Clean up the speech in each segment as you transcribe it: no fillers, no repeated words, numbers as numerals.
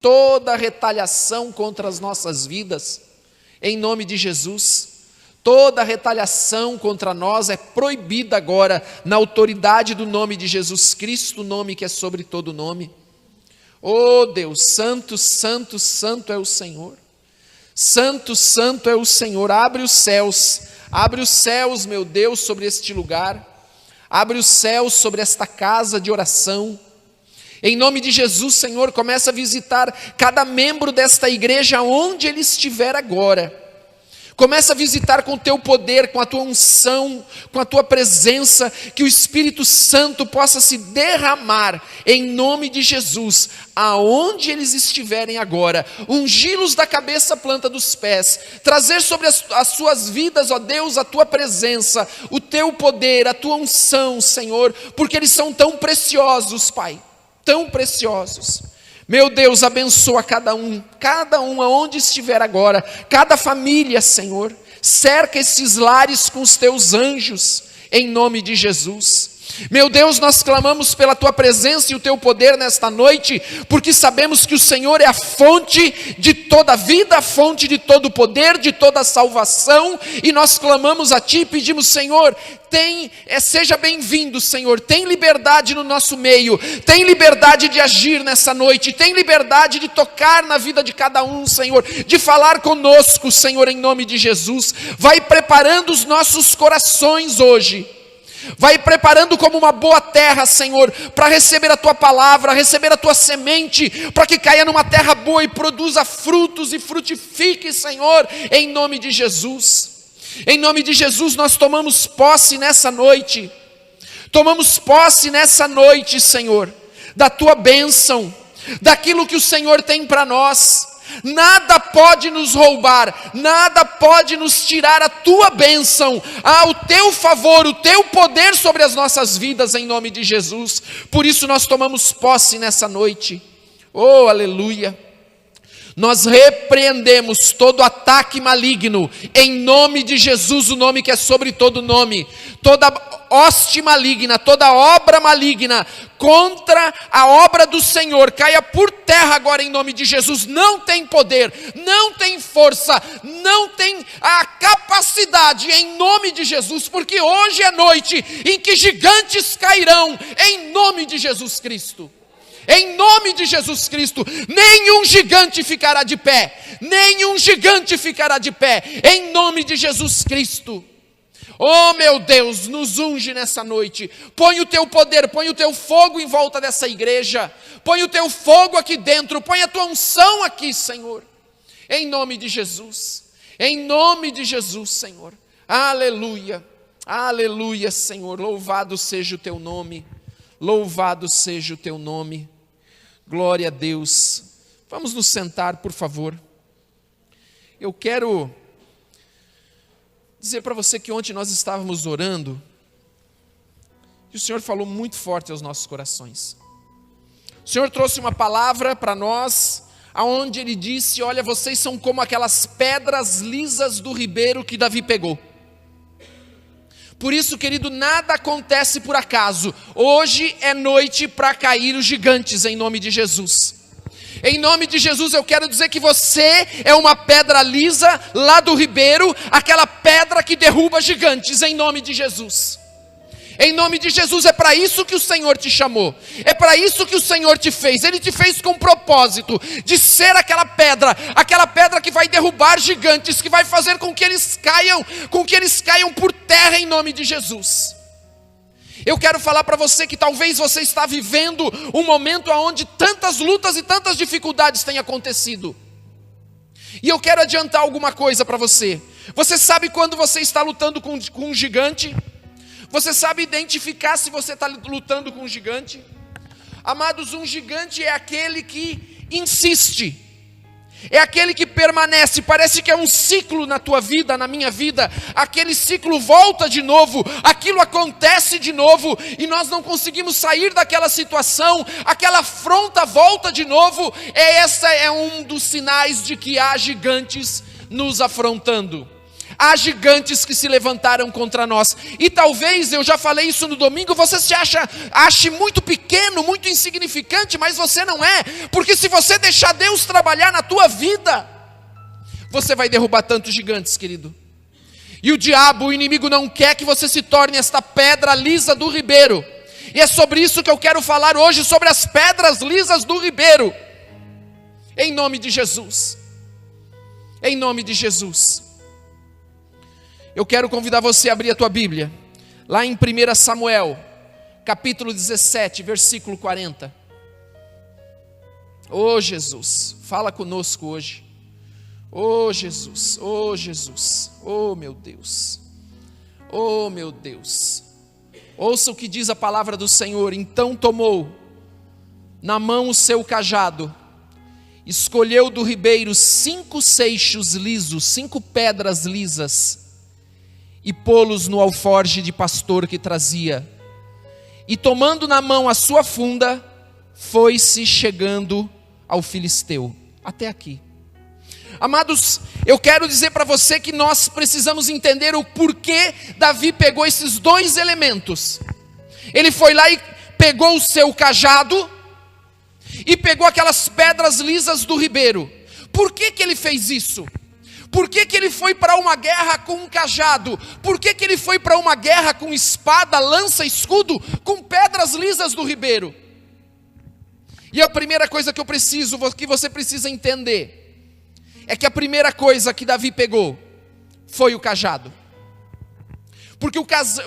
toda retaliação contra as nossas vidas, em nome de Jesus. Toda retaliação contra nós é proibida agora, na autoridade do nome de Jesus Cristo, o nome que é sobre todo nome. Oh Deus, santo, santo, santo é o Senhor. Santo, santo é o Senhor. Abre os céus, meu Deus, sobre este lugar. Abre os céus sobre esta casa de oração. Em nome de Jesus, Senhor, começa a visitar cada membro desta igreja, onde ele estiver agora. Começa a visitar com o teu poder, com a tua unção, com a tua presença, que o Espírito Santo possa se derramar, em nome de Jesus, aonde eles estiverem agora, ungi-los da cabeça à planta dos pés, trazer sobre as suas vidas, ó Deus, a tua presença, o teu poder, a tua unção, Senhor, porque eles são tão preciosos, Pai, tão preciosos. Meu Deus, abençoa cada um aonde estiver agora, cada família, Senhor, cerca esses lares com os teus anjos, em nome de Jesus. Meu Deus, nós clamamos pela tua presença e o teu poder nesta noite, porque sabemos que o Senhor é a fonte de toda vida, a fonte de todo poder, de toda salvação, e nós clamamos a ti e pedimos, Senhor, seja bem-vindo, Senhor, tem liberdade no nosso meio, tem liberdade de agir nessa noite, tem liberdade de tocar na vida de cada um, Senhor, de falar conosco, Senhor, em nome de Jesus. Vai preparando os nossos corações hoje, vai preparando como uma boa terra, Senhor, para receber a tua palavra, receber a tua semente, para que caia numa terra boa e produza frutos e frutifique, Senhor, em nome de Jesus. Em nome de Jesus nós tomamos posse nessa noite, Senhor, da tua bênção, daquilo que o Senhor tem para nós. Nada pode nos roubar, nada pode nos tirar a tua bênção, o teu favor, o teu poder sobre as nossas vidas, em nome de Jesus. Por isso nós tomamos posse nessa noite. Oh, aleluia. Nós repreendemos todo ataque maligno, em nome de Jesus, o nome que é sobre todo nome. Toda hoste maligna, toda obra maligna contra a obra do Senhor, caia por terra agora em nome de Jesus. Não tem poder, não tem força, não tem a capacidade em nome de Jesus, porque hoje é noite em que gigantes cairão em nome de Jesus Cristo. Em nome de Jesus Cristo, nenhum gigante ficará de pé, em nome de Jesus Cristo. Oh meu Deus, nos unge nessa noite, põe o teu poder, põe o teu fogo em volta dessa igreja, põe o teu fogo aqui dentro, põe a tua unção aqui, Senhor, em nome de Jesus, Senhor. Aleluia, aleluia, Senhor, louvado seja o teu nome, glória a Deus. Vamos nos sentar, por favor. Eu quero dizer para você que ontem nós estávamos orando e o Senhor falou muito forte aos nossos corações. O Senhor trouxe uma palavra para nós, aonde Ele disse: olha, vocês são como aquelas pedras lisas do ribeiro que Davi pegou. Por isso, querido, nada acontece por acaso. Hoje é noite para cair os gigantes, em nome de Jesus. Em nome de Jesus eu quero dizer que você é uma pedra lisa lá do ribeiro, aquela pedra que derruba gigantes, em nome de Jesus. Em nome de Jesus, é para isso que o Senhor te chamou, é para isso que o Senhor te fez. Ele te fez com o propósito de ser aquela pedra que vai derrubar gigantes, que vai fazer com que eles caiam por terra, em nome de Jesus. Eu quero falar para você que talvez você está vivendo um momento onde tantas lutas e tantas dificuldades têm acontecido. E eu quero adiantar alguma coisa para você. Você sabe quando você está lutando com um gigante? Você sabe identificar se você está lutando com um gigante? Amados, um gigante é aquele que insiste, é aquele que permanece. Parece que é um ciclo na tua vida, na minha vida. Aquele ciclo volta de novo, aquilo acontece de novo, e nós não conseguimos sair daquela situação. Aquela afronta volta de novo. Essa é um dos sinais de que há gigantes nos afrontando. Há gigantes que se levantaram contra nós. E talvez, eu já falei isso no domingo, você se ache muito pequeno, muito insignificante, mas você não é. Porque se você deixar Deus trabalhar na tua vida, você vai derrubar tantos gigantes, querido. E o diabo, o inimigo, não quer que você se torne esta pedra lisa do ribeiro. E é sobre isso que eu quero falar hoje, sobre as pedras lisas do ribeiro. Em nome de Jesus. Em nome de Jesus. Eu quero convidar você a abrir a tua Bíblia, lá em 1 Samuel, capítulo 17, versículo 40. Oh Jesus, fala conosco hoje. Oh Jesus, oh Jesus, oh meu Deus, oh meu Deus. Ouça o que diz a palavra do Senhor. Então tomou na mão o seu cajado, escolheu do ribeiro 5 seixos lisos, 5 pedras lisas, e pô-los no alforje de pastor que trazia. E tomando na mão a sua funda, foi-se chegando ao filisteu. Até aqui. Amados, eu quero dizer para você que nós precisamos entender o porquê Davi pegou esses 2 elementos. Ele foi lá e pegou o seu cajado e pegou aquelas pedras lisas do ribeiro. Por que ele fez isso? Por que ele foi para uma guerra com um cajado? Por que ele foi para uma guerra com espada, lança, escudo, com pedras lisas do ribeiro? E a primeira coisa que você precisa entender, é que a primeira coisa que Davi pegou foi o cajado. Porque o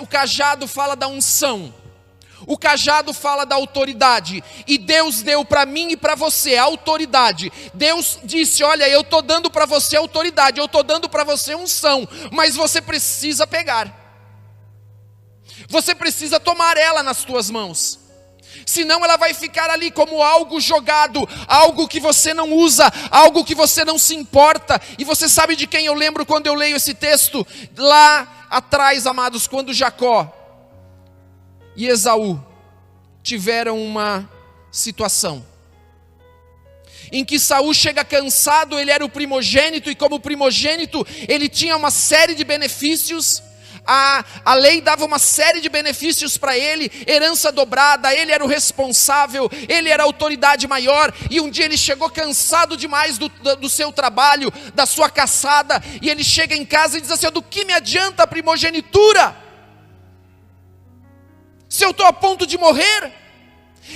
cajado fala da unção. O cajado fala da autoridade. E Deus deu para mim e para você a autoridade. Deus disse, olha, eu estou dando para você autoridade, eu estou dando para você unção, mas você precisa pegar. Você precisa tomar ela nas tuas mãos. Senão ela vai ficar ali como algo jogado, algo que você não usa, algo que você não se importa. E você sabe de quem eu lembro quando eu leio esse texto? Lá atrás, amados, quando Jacó e Esaú tiveram uma situação em que Saul chega cansado, ele era o primogênito, e como primogênito ele tinha uma série de benefícios. A lei dava uma série de benefícios para ele, herança dobrada, ele era o responsável, ele era a autoridade maior. E um dia ele chegou cansado demais do seu trabalho, da sua caçada, e ele chega em casa e diz assim, do que me adianta a primogenitura, se eu estou a ponto de morrer?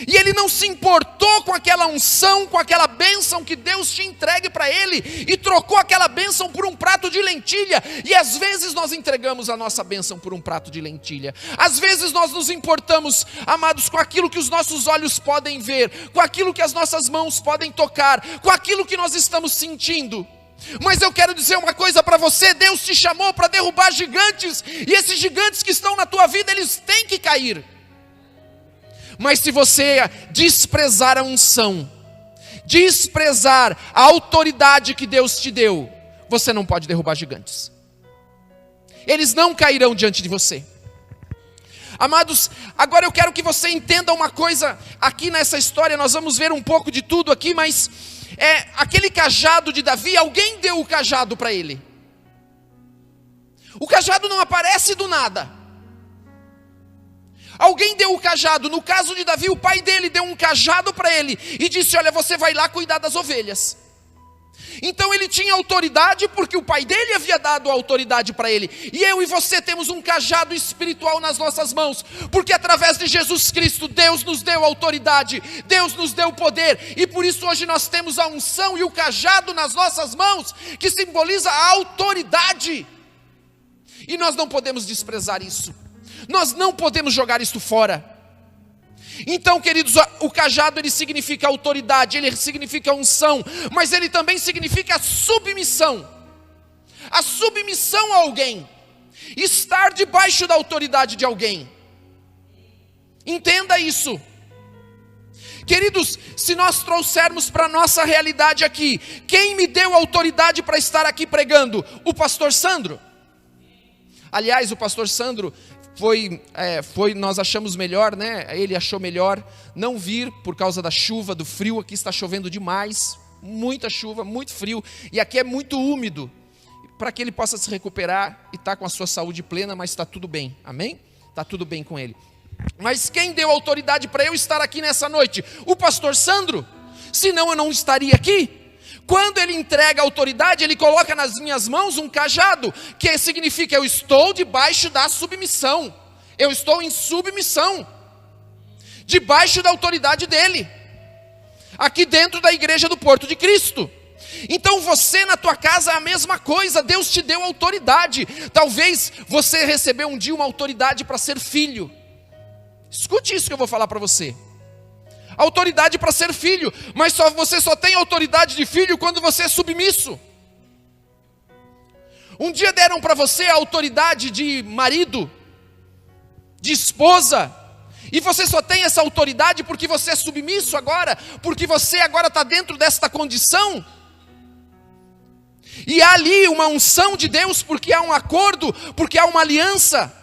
E ele não se importou com aquela unção, com aquela bênção que Deus tinha entregue para ele, e trocou aquela bênção por um prato de lentilha. E às vezes nós entregamos a nossa bênção por um prato de lentilha. Às vezes nós nos importamos, amados, com aquilo que os nossos olhos podem ver, com aquilo que as nossas mãos podem tocar, com aquilo que nós estamos sentindo. Mas eu quero dizer uma coisa para você, Deus te chamou para derrubar gigantes, e esses gigantes que estão na tua vida, eles têm que cair. Mas se você desprezar a unção, desprezar a autoridade que Deus te deu, você não pode derrubar gigantes. Eles não cairão diante de você. Amados, agora eu quero que você entenda uma coisa. Aqui nessa história nós vamos ver um pouco de tudo aqui, mas aquele cajado de Davi, alguém deu o cajado para ele. O cajado não aparece do nada. Alguém deu o cajado. No caso de Davi, o pai dele deu um cajado para ele e disse, olha, você vai lá cuidar das ovelhas. Então ele tinha autoridade porque o pai dele havia dado a autoridade para ele. E eu e você temos um cajado espiritual nas nossas mãos, porque através de Jesus Cristo, Deus nos deu autoridade, Deus nos deu poder. E por isso hoje nós temos a unção e o cajado nas nossas mãos, que simboliza a autoridade. E nós não podemos desprezar isso. Nós não podemos jogar isto fora. Então, queridos, o cajado ele significa autoridade, ele significa unção, mas ele também significa submissão. A submissão a alguém, estar debaixo da autoridade de alguém. Entenda isso. Queridos, se nós trouxermos para a nossa realidade aqui, quem me deu autoridade para estar aqui pregando? O pastor Sandro. Aliás, o pastor Sandro nós achamos melhor, né? Ele achou melhor não vir por causa da chuva, do frio. Aqui está chovendo demais, muita chuva, muito frio, e aqui é muito úmido. para que ele possa se recuperar e estar com a sua saúde plena, mas está tudo bem, amém? Está tudo bem com ele. Mas quem deu autoridade para eu estar aqui nessa noite? O pastor Sandro, senão eu não estaria aqui. Quando ele entrega a autoridade, ele coloca nas minhas mãos um cajado, que significa eu estou debaixo da submissão, eu estou em submissão, debaixo da autoridade dele, aqui dentro da igreja do Porto de Cristo. Então você na tua casa é a mesma coisa, Deus te deu autoridade. Talvez você recebeu um dia uma autoridade para ser filho. Escute isso que eu vou falar para você. Autoridade para ser filho, mas você só tem autoridade de filho quando você é submisso. Um dia deram para você a autoridade de marido, de esposa, e você só tem essa autoridade porque você é submisso agora, porque você agora está dentro desta condição. E há ali uma unção de Deus, porque há um acordo, porque há uma aliança.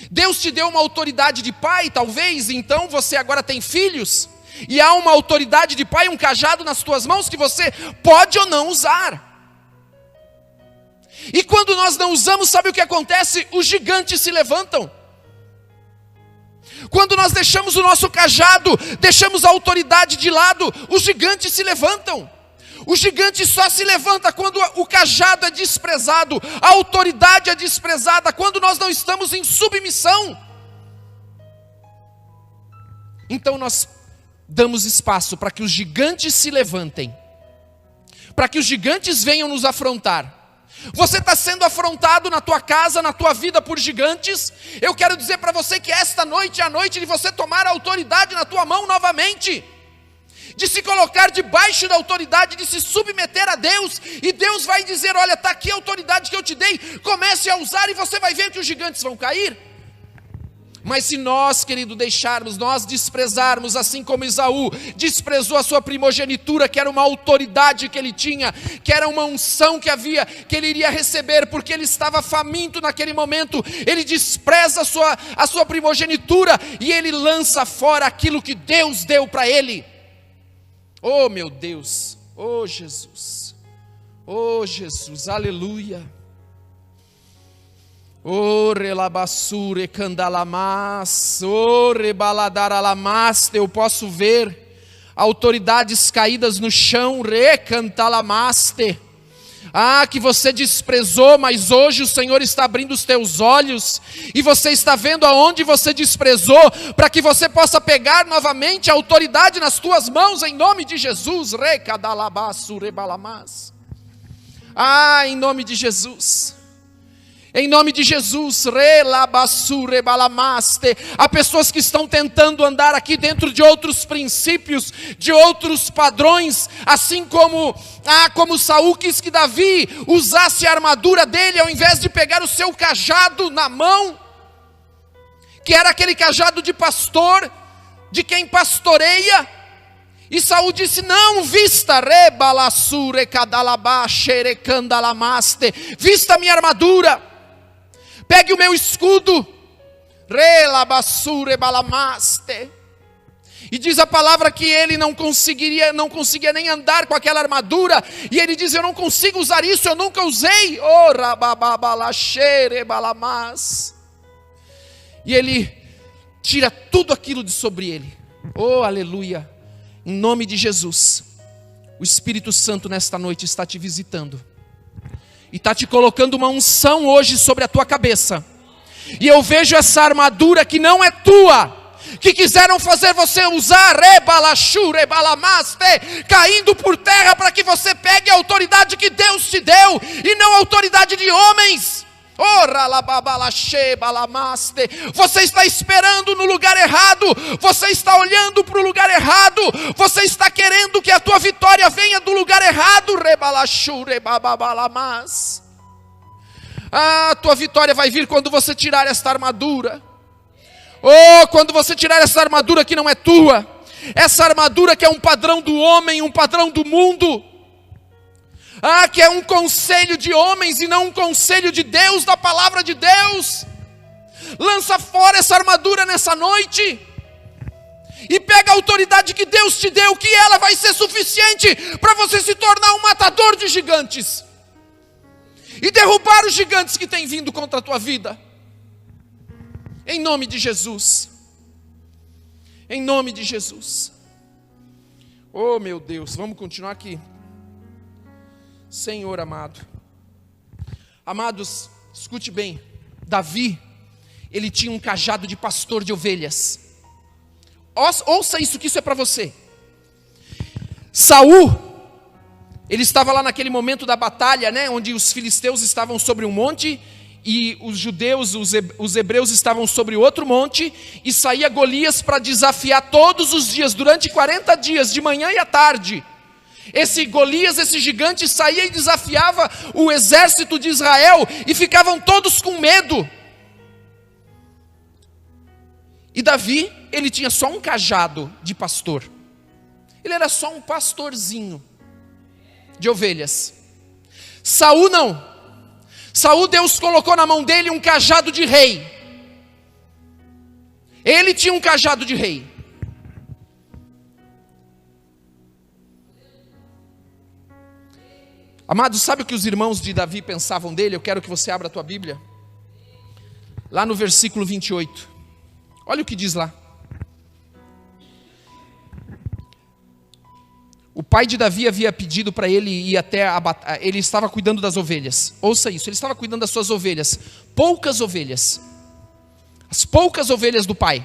Deus te deu uma autoridade de pai, talvez, então você agora tem filhos, e há uma autoridade de pai, um cajado nas tuas mãos que você pode ou não usar. E quando nós não usamos, sabe o que acontece? Os gigantes se levantam. Quando nós deixamos o nosso cajado, deixamos a autoridade de lado, os gigantes se levantam. O gigante só se levanta quando o cajado é desprezado, a autoridade é desprezada, quando nós não estamos em submissão. Então nós damos espaço para que os gigantes se levantem, para que os gigantes venham nos afrontar. Você está sendo afrontado na tua casa, na tua vida por gigantes. Eu quero dizer para você que esta noite é a noite de você tomar a autoridade na tua mão novamente, de se colocar debaixo da autoridade, de se submeter a Deus, e Deus vai dizer, olha, está aqui a autoridade que eu te dei, comece a usar e você vai ver que os gigantes vão cair. Mas se nós, querido, deixarmos, nós desprezarmos, assim como Esaú desprezou a sua primogenitura, que era uma autoridade que ele tinha, que era uma unção que havia, que ele iria receber, porque ele estava faminto naquele momento, ele despreza a sua primogenitura, e ele lança fora aquilo que Deus deu para ele. Oh meu Deus, oh Jesus, aleluia. Oh relabassure candalamas, oh rebaladaralamasta, eu posso ver autoridades caídas no chão, recantalamaste. Ah, que você desprezou, mas hoje o Senhor está abrindo os teus olhos, e você está vendo aonde você desprezou, para que você possa pegar novamente a autoridade nas tuas mãos, em nome de Jesus. Recadalabasu rebalamas. Ah, em nome de Jesus. Em nome de Jesus, há pessoas que estão tentando andar aqui dentro de outros princípios, de outros padrões, assim como Saul quis que Davi usasse a armadura dele, ao invés de pegar o seu cajado na mão, que era aquele cajado de pastor, de quem pastoreia. E Saul disse, não, vista vista a minha armadura, pegue o meu escudo, e diz a palavra que ele não conseguia nem andar com aquela armadura, e ele diz, eu não consigo usar isso, eu nunca usei, e ele tira tudo aquilo de sobre ele. Oh aleluia, em nome de Jesus. O Espírito Santo nesta noite está te visitando, e está te colocando uma unção hoje sobre a tua cabeça. E eu vejo essa armadura que não é tua, que quiseram fazer você usar, caindo por terra, para que você pegue a autoridade que Deus te deu, e não a autoridade de homens. Você está esperando no lugar errado, você está olhando para o lugar errado, você está querendo que a tua vitória venha do lugar errado. A tua vitória vai vir quando você tirar esta armadura. Quando você tirar essa armadura que não é tua, essa armadura que é um padrão do homem, um padrão do mundo, que é um conselho de homens e não um conselho de Deus, da palavra de Deus. Lança fora essa armadura nessa noite, e pega a autoridade que Deus te deu, que ela vai ser suficiente para você se tornar um matador de gigantes. e derrubar os gigantes que têm vindo contra a tua vida. Em nome de Jesus. Em nome de Jesus. Oh meu Deus, vamos continuar aqui. Senhor amado. Amados, escute bem. Davi, ele tinha um cajado de pastor de ovelhas. Ouça isso, que isso é para você. Saul, ele estava lá naquele momento da batalha, né, onde os filisteus estavam sobre um monte e os judeus, os hebreus estavam sobre outro monte, e saía Golias para desafiar todos os dias, durante 40 dias, de manhã e à tarde. Esse Golias, esse gigante, saía e desafiava o exército de Israel, e ficavam todos com medo. E Davi, ele tinha só um cajado de pastor. Ele era só um pastorzinho de ovelhas. Saul não. Saul, Deus colocou na mão dele um cajado de rei. Ele tinha um cajado de rei. Amados, sabe o que os irmãos de Davi pensavam dele? Eu quero que você abra a tua Bíblia. Lá no versículo 28. Olha o que diz lá. O pai de Davi havia pedido para ele ir até a batalha. Ele estava cuidando das ovelhas. Ouça isso, ele estava cuidando das suas ovelhas. Poucas ovelhas. As poucas ovelhas do pai.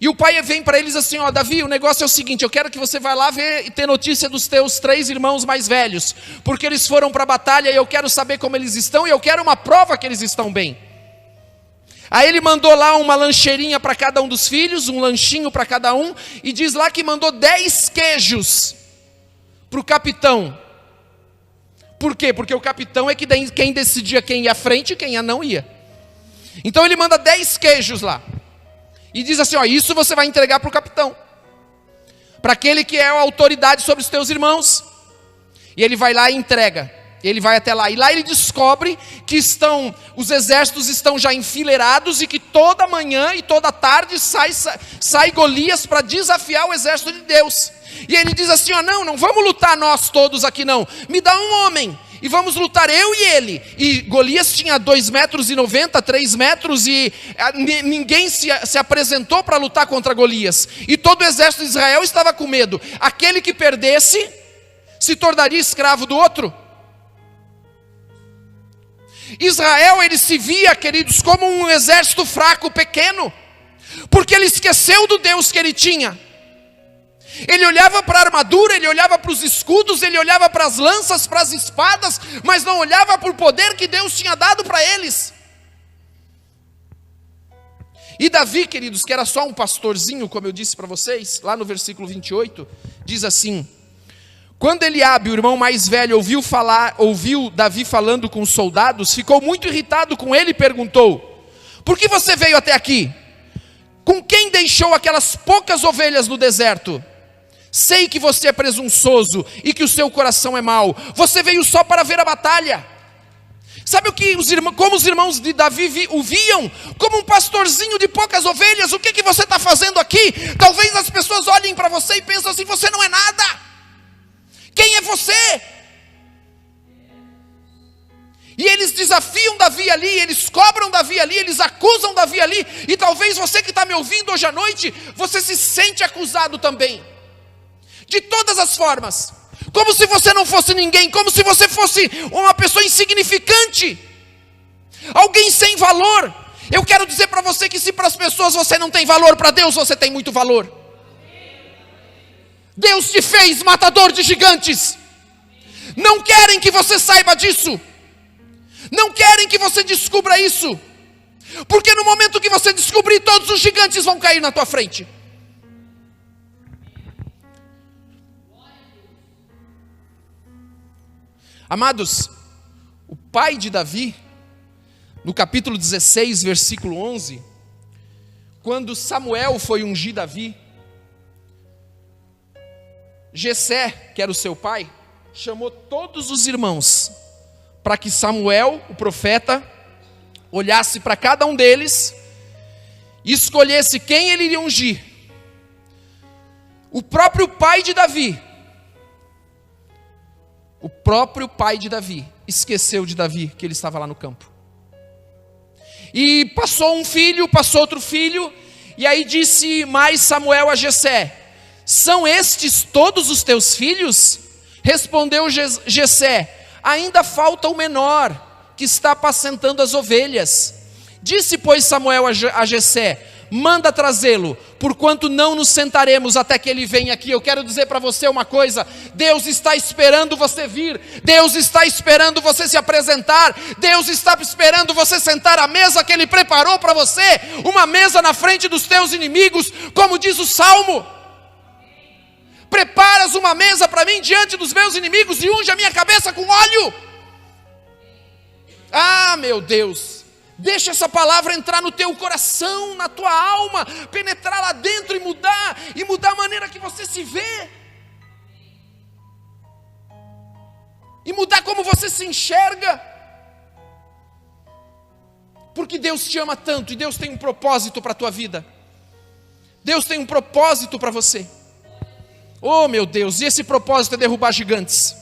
E o pai vem para eles assim: ó, Davi, o negócio é o seguinte, eu quero que você vá lá ver e ter notícia dos teus 3 irmãos mais velhos, porque eles foram para a batalha e eu quero saber como eles estão, e eu quero uma prova que eles estão bem. Aí ele mandou lá uma lancheirinha para cada um dos filhos, um lanchinho para cada um, e diz lá que mandou 10 queijos para o capitão. Por quê? Porque o capitão é quem decidia quem ia à frente e quem não ia. Então ele manda 10 queijos lá. E diz assim, ó, isso você vai entregar para o capitão. Para aquele que é a autoridade sobre os teus irmãos. E ele vai lá e entrega. Ele vai até lá. E lá ele descobre que os exércitos estão já enfileirados e que toda manhã e toda tarde sai Golias para desafiar o exército de Deus. E ele diz assim, ó, não vamos lutar nós todos aqui não. Me dá um homem e vamos lutar eu e ele. E Golias tinha 2,90 metros, 3 metros, e ninguém se apresentou para lutar contra Golias. E todo o exército de Israel estava com medo. Aquele que perdesse se tornaria escravo do outro. Israel, ele se via, queridos, como um exército fraco, pequeno, porque ele esqueceu do Deus que ele tinha. Ele olhava para a armadura, ele olhava para os escudos, ele olhava para as lanças, para as espadas, mas não olhava para o poder que Deus tinha dado para eles. E Davi, queridos, que era só um pastorzinho, como eu disse para vocês, lá no versículo 28, diz assim: quando Eliabe, o irmão mais velho, ouviu Davi falando com os soldados, ficou muito irritado com ele e perguntou: por que você veio até aqui? Com quem deixou aquelas poucas ovelhas no deserto? Sei que você é presunçoso e que o seu coração é mau. Você veio só para ver a batalha. Sabe como os irmãos de Davi o viam? Como um pastorzinho de poucas ovelhas. O que você está fazendo aqui? Talvez as pessoas olhem para você e pensem assim: você não é nada. Quem é você? E eles desafiam Davi ali, eles cobram Davi ali, eles acusam Davi ali. E talvez você que está me ouvindo hoje à noite, você se sente acusado também. De todas as formas. Como se você não fosse ninguém, como se você fosse uma pessoa insignificante. Alguém sem valor. Eu quero dizer para você que se para as pessoas você não tem valor, para Deus você tem muito valor. Deus te fez matador de gigantes. Não querem que você saiba disso. Não querem que você descubra isso. Porque no momento que você descobrir, todos os gigantes vão cair na tua frente. Amados, o pai de Davi, no capítulo 16, versículo 11, quando Samuel foi ungir Davi, Jessé, que era o seu pai, chamou todos os irmãos para que Samuel, o profeta, olhasse para cada um deles e escolhesse quem ele iria ungir. O próprio pai de Davi esqueceu de Davi, que ele estava lá no campo. E passou um filho, passou outro filho, e aí disse mais Samuel a Jessé: são estes todos os teus filhos? Respondeu Jessé: ainda falta o menor, que está apacentando as ovelhas. Disse, pois, Samuel a Jessé: manda trazê-lo, porquanto não nos sentaremos até que ele venha aqui. Eu quero dizer para você uma coisa: Deus está esperando você vir, Deus está esperando você se apresentar, Deus está esperando você sentar à mesa que Ele preparou para você, uma mesa na frente dos teus inimigos, como diz o Salmo: preparas uma mesa para mim diante dos meus inimigos e unge a minha cabeça com óleo. Ah, meu Deus, deixa essa palavra entrar no teu coração, na tua alma, penetrar lá dentro e mudar a maneira que você se vê, e mudar como você se enxerga, porque Deus te ama tanto, e Deus tem um propósito para a tua vida, Deus tem um propósito para você. Oh meu Deus, e esse propósito é derrubar gigantes.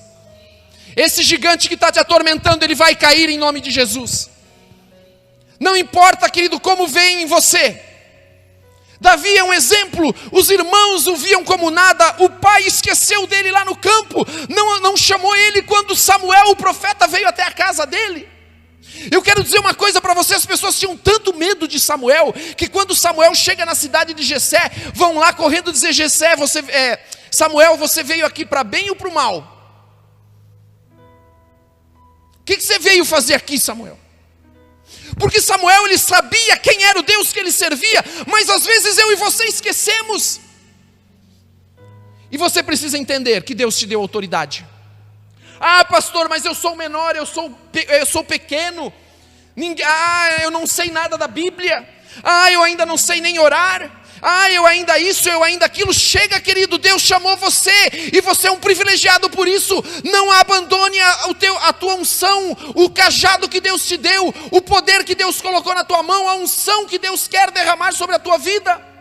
Esse gigante que está te atormentando, ele vai cair em nome de Jesus. Não importa, querido, como vem em você. Davi é um exemplo, os irmãos o viam como nada, o pai esqueceu dele lá no campo, não chamou ele quando Samuel, o profeta, veio até a casa dele. Eu quero dizer uma coisa para você: as pessoas tinham tanto medo de Samuel, que quando Samuel chega na cidade de Jessé, vão lá correndo dizer: Jessé, Samuel, você veio aqui para bem ou para o mal? O que você veio fazer aqui, Samuel? Porque Samuel, ele sabia quem era o Deus que ele servia, mas às vezes eu e você esquecemos. E você precisa entender que Deus te deu autoridade. Ah, pastor, mas eu sou menor, eu sou pequeno, eu não sei nada da Bíblia, eu ainda não sei nem orar, eu ainda isso, eu ainda aquilo. Chega, querido, Deus chamou você, e você é um privilegiado por isso. Não abandone a tua unção, o cajado que Deus te deu, o poder que Deus colocou na tua mão, a unção que Deus quer derramar sobre a tua vida.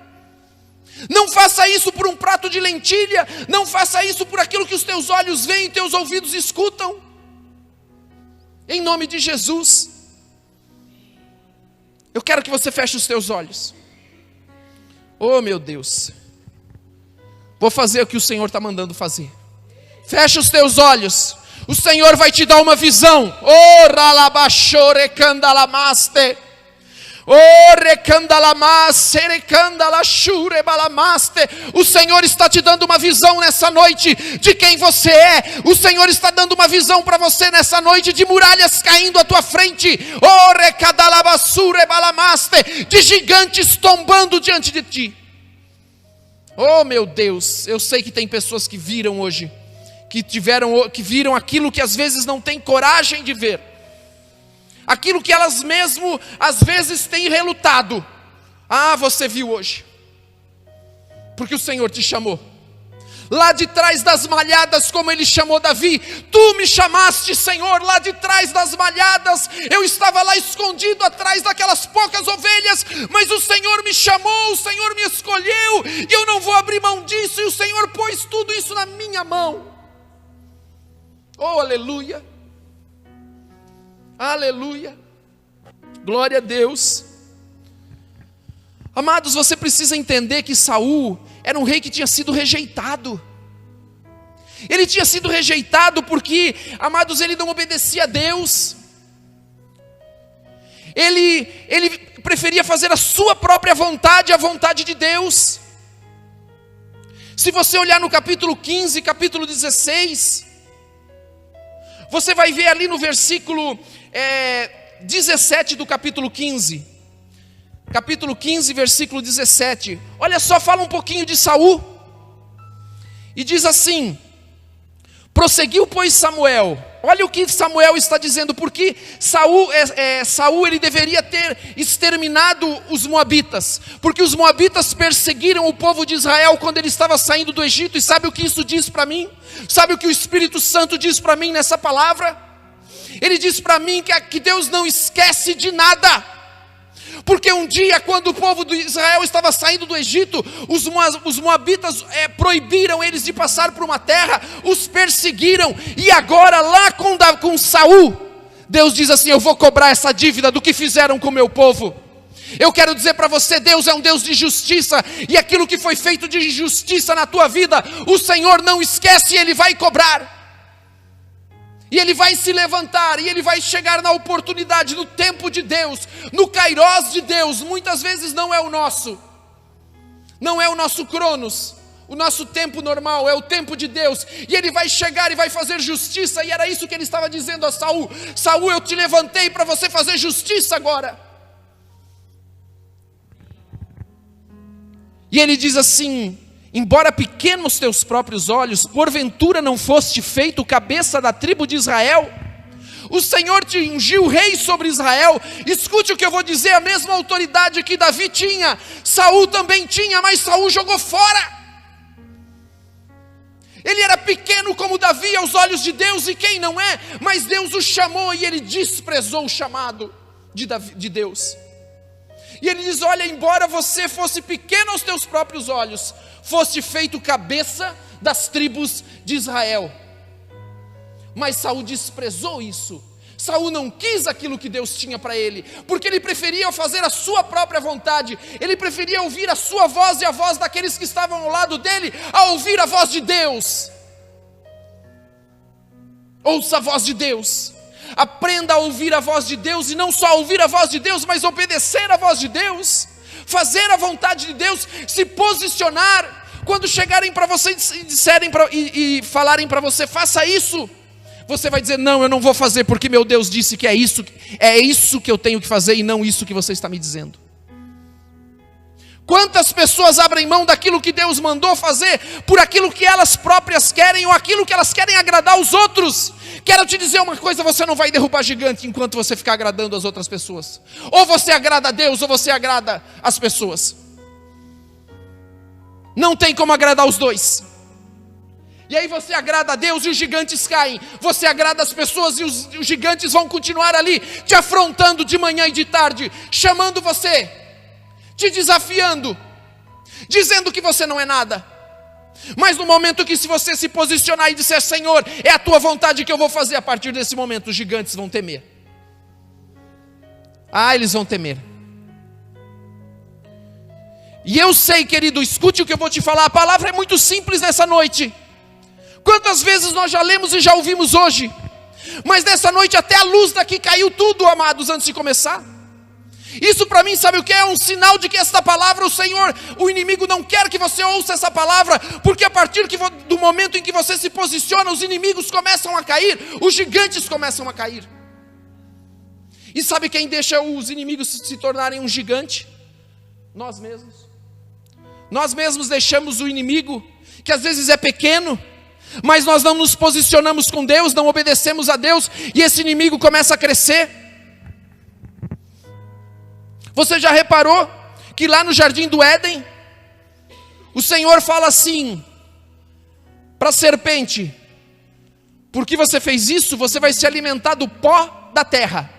Não faça isso por um prato de lentilha, não faça isso por aquilo que os teus olhos veem e teus ouvidos escutam. Em nome de Jesus, eu quero que você feche os teus olhos. Oh meu Deus, vou fazer o que o Senhor está mandando fazer. Fecha os teus olhos, o Senhor vai te dar uma visão. Oh ralabachore candalamaste, oh recandalamaste, recandalachure balamaste. O Senhor está te dando uma visão nessa noite de quem você é. O Senhor está dando uma visão para você nessa noite de muralhas caindo à tua frente. Oh recadalabassure balamaste, de gigantes tombando diante de ti. Oh meu Deus, eu sei que tem pessoas que viram hoje, que viram aquilo que às vezes não tem coragem de ver, aquilo que elas mesmo às vezes têm relutado. Você viu hoje, porque o Senhor te chamou. Lá de trás das malhadas, como Ele chamou Davi: tu me chamaste, Senhor, lá de trás das malhadas. Eu estava lá escondido atrás daquelas poucas ovelhas, mas o Senhor me chamou, o Senhor me escolheu, e eu não vou abrir mão disso, e o Senhor pôs tudo isso na minha mão. Oh, aleluia, aleluia, glória a Deus. Amados, você precisa entender que Saul era um rei que tinha sido rejeitado. Ele tinha sido rejeitado porque, amados, ele não obedecia a Deus. Ele preferia fazer a sua própria vontade, a vontade de Deus. Se você olhar no capítulo 15, capítulo 16, você vai ver ali no versículo 17 do capítulo 15. Capítulo 15, versículo 17. Olha só, fala um pouquinho de Saul. E diz assim: prosseguiu, pois, Samuel. Olha o que Samuel está dizendo, porque Saul ele deveria ter exterminado os moabitas, porque os moabitas perseguiram o povo de Israel quando ele estava saindo do Egito. E sabe o que isso diz para mim? Sabe o que o Espírito Santo diz para mim nessa palavra? Ele diz para mim que Deus não esquece de nada. Porque um dia, quando o povo de Israel estava saindo do Egito, os moabitas proibiram eles de passar por uma terra, os perseguiram, e agora lá com Saul, Deus diz assim: eu vou cobrar essa dívida do que fizeram com o meu povo. Eu quero dizer para você, Deus é um Deus de justiça, e aquilo que foi feito de injustiça na tua vida, o Senhor não esquece, e Ele vai cobrar. E Ele vai se levantar, e Ele vai chegar na oportunidade, no tempo de Deus, no kairós de Deus. Muitas vezes não é o nosso cronos, o nosso tempo normal, é o tempo de Deus. E Ele vai chegar e vai fazer justiça, e era isso que Ele estava dizendo a Saul: Saul, eu te levantei para você fazer justiça agora. E Ele diz assim: embora pequeno aos teus próprios olhos, porventura não foste feito cabeça da tribo de Israel? O Senhor te ungiu rei sobre Israel. Escute o que eu vou dizer, a mesma autoridade que Davi tinha, Saul também tinha, mas Saul jogou fora. Ele era pequeno como Davi aos olhos de Deus, e quem não é? Mas Deus o chamou, e ele desprezou o chamado de Deus. E ele diz: olha, embora você fosse pequeno aos teus próprios olhos, foste feito cabeça das tribos de Israel. Mas Saul desprezou isso. Saul não quis aquilo que Deus tinha para ele, porque ele preferia fazer a sua própria vontade. Ele preferia ouvir a sua voz e a voz daqueles que estavam ao lado dele, a ouvir a voz de Deus. Ouça a voz de Deus. Aprenda a ouvir a voz de Deus, e não só ouvir a voz de Deus, mas obedecer a voz de Deus, fazer a vontade de Deus, se posicionar. Quando chegarem para você e falarem para você: faça isso, você vai dizer: não, eu não vou fazer, porque meu Deus disse que é isso que eu tenho que fazer, e não isso que você está me dizendo. Quantas pessoas abrem mão daquilo que Deus mandou fazer, por aquilo que elas próprias querem, ou aquilo que elas querem agradar aos outros? Quero te dizer uma coisa: você não vai derrubar gigante enquanto você ficar agradando as outras pessoas. Ou você agrada a Deus, ou você agrada as pessoas. Não tem como agradar os dois. E aí você agrada a Deus e os gigantes caem. Você agrada as pessoas e os gigantes vão continuar ali, te afrontando de manhã e de tarde, chamando você, te desafiando, dizendo que você não é nada. Mas no momento que, se você se posicionar e disser: Senhor, é a tua vontade que eu vou fazer, a partir desse momento os gigantes vão temer. Eles vão temer. E eu sei, querido, escute o que eu vou te falar. A palavra é muito simples nessa noite. Quantas vezes nós já lemos e já ouvimos hoje? Mas nessa noite até a luz daqui caiu tudo, amados, antes de começar. Isso para mim, sabe o que é? Um sinal de que esta palavra, o inimigo não quer que você ouça essa palavra, porque a partir do momento em que você se posiciona, os inimigos começam a cair, os gigantes começam a cair. E sabe quem deixa os inimigos se tornarem um gigante? Nós mesmos. Nós mesmos deixamos o inimigo, que às vezes é pequeno, mas nós não nos posicionamos com Deus, não obedecemos a Deus, e esse inimigo começa a crescer. Você já reparou que lá no jardim do Éden, o Senhor fala assim para a serpente: porque você fez isso, você vai se alimentar do pó da terra.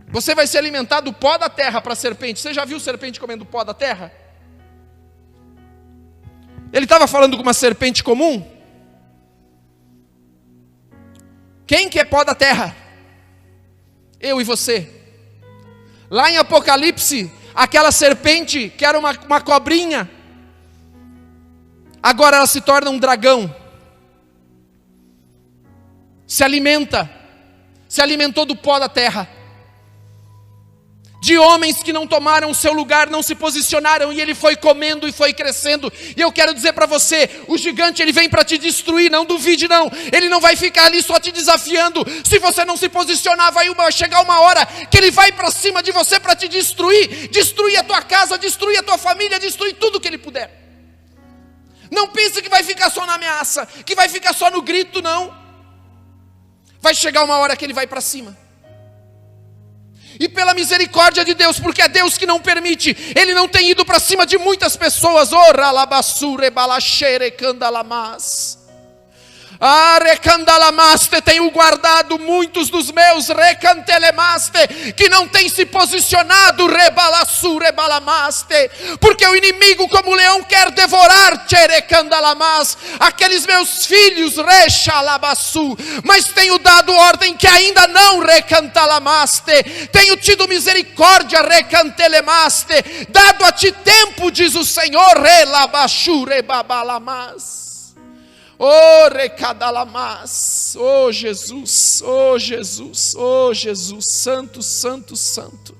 Você vai se alimentar do pó da terra, para a serpente. Você já viu serpente comendo pó da terra? Ele estava falando com uma serpente comum? Quem que é pó da terra? Eu e você. Lá em Apocalipse, aquela serpente que era uma cobrinha, agora ela se torna um dragão. Se alimentou do pó da terra. De homens que não tomaram o seu lugar, não se posicionaram, e ele foi comendo e foi crescendo. E eu quero dizer para você, o gigante ele vem para te destruir, não duvide não. Ele não vai ficar ali só te desafiando. Se você não se posicionar, vai chegar uma hora que ele vai para cima de você para te destruir. Destruir a tua casa, destruir a tua família, destruir tudo que ele puder. Não pense que vai ficar só na ameaça, que vai ficar só no grito, não. Vai chegar uma hora que ele vai para cima. E pela misericórdia de Deus, porque é Deus que não permite, ele não tem ido para cima de muitas pessoas. Ah, recandalamaste, tenho guardado muitos dos meus, recantelemaste, que não tem se posicionado, rebalassu, rebalamaste, porque o inimigo como leão quer devorar-te, recandalamas, aqueles meus filhos, rechalabassu, mas tenho dado ordem que ainda não, recantalamaste, tenho tido misericórdia, recantelemaste, dado a ti tempo, diz o Senhor, relabashu, rebabalamas. Oh, recadalamas, oh Jesus, oh Jesus, oh Jesus, santo, santo, santo.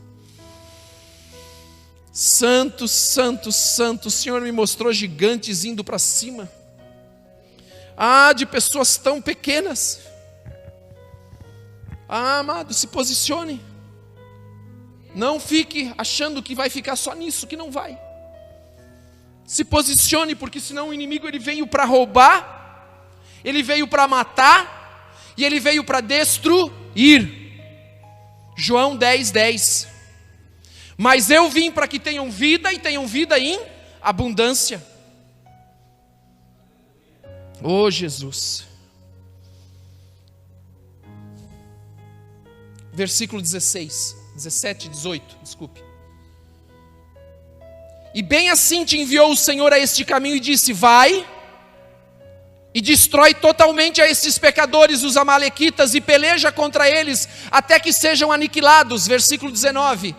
Santo, santo, santo, o Senhor me mostrou gigantes indo para cima. Ah, de pessoas tão pequenas. Ah, amado, se posicione. Não fique achando que vai ficar só nisso, que não vai. Se posicione, porque senão o inimigo ele veio para roubar, ele veio para matar e ele veio para destruir. João 10:10. Mas eu vim para que tenham vida e tenham vida em abundância. Oh Jesus. Versículo 17, 18, desculpe. E bem assim te enviou o Senhor a este caminho e disse: vai e destrói totalmente a estes pecadores, os amalequitas, e peleja contra eles até que sejam aniquilados. Versículo 19.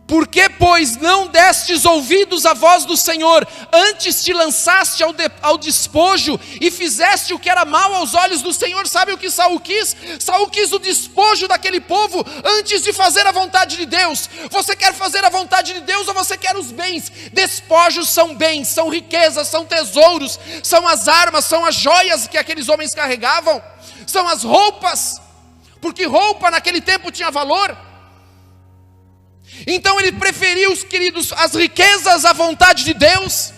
Por que, pois, não destes ouvidos à voz do Senhor, antes te lançaste ao despojo e fizeste o que era mal aos olhos do Senhor? Sabe o que Saul quis? Saul quis o despojo daquele povo antes de fazer a vontade de Deus. Você quer fazer a vontade de Deus ou você quer os bens? Despojos são bens, são riquezas, são tesouros, são as armas, são as joias que aqueles homens carregavam, são as roupas, porque roupa naquele tempo tinha valor. Então ele preferiu, queridos, as riquezas à vontade de Deus.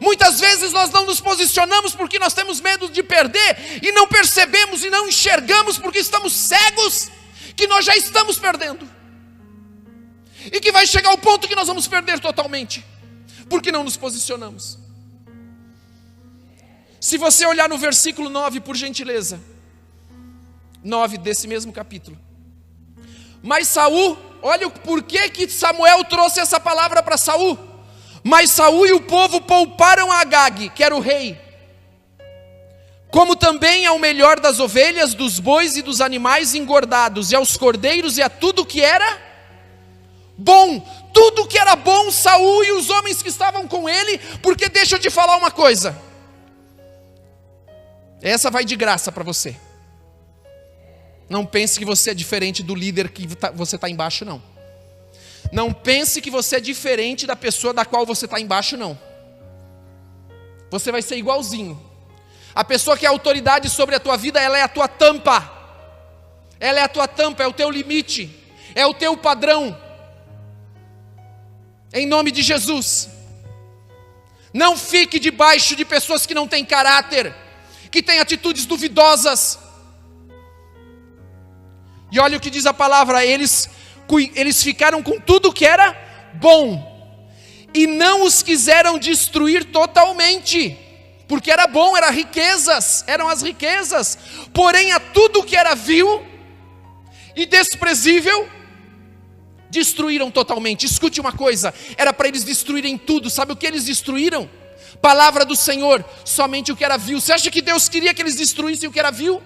Muitas vezes nós não nos posicionamos porque nós temos medo de perder, e não percebemos e não enxergamos porque estamos cegos, que nós já estamos perdendo, e que vai chegar o ponto que nós vamos perder totalmente, porque não nos posicionamos. Se você olhar no versículo 9, por gentileza, 9 desse mesmo capítulo. Mas Saul, olha o porquê que Samuel trouxe essa palavra para Saul. Mas Saul e o povo pouparam a Agag, que era o rei, como também ao melhor das ovelhas, dos bois e dos animais engordados, e aos cordeiros e a tudo que era bom. Tudo que era bom, Saul e os homens que estavam com ele. Porque deixa eu te falar uma coisa, essa vai de graça para você. Não pense que você é diferente do líder que você está embaixo, não. Não pense que você é diferente da pessoa da qual você está embaixo, não. Você vai ser igualzinho. A pessoa que é autoridade sobre a tua vida, ela é a tua tampa. Ela é a tua tampa, é o teu limite, é o teu padrão. Em nome de Jesus. Não fique debaixo de pessoas que não têm caráter, que têm atitudes duvidosas. E olha o que diz a palavra: eles ficaram com tudo que era bom, e não os quiseram destruir totalmente, porque era bom, eram as riquezas, porém a tudo que era vil e desprezível, destruíram totalmente. Escute uma coisa, era para eles destruírem tudo. Sabe o que eles destruíram? Palavra do Senhor, somente o que era vil. Você acha que Deus queria que eles destruíssem o que era vil?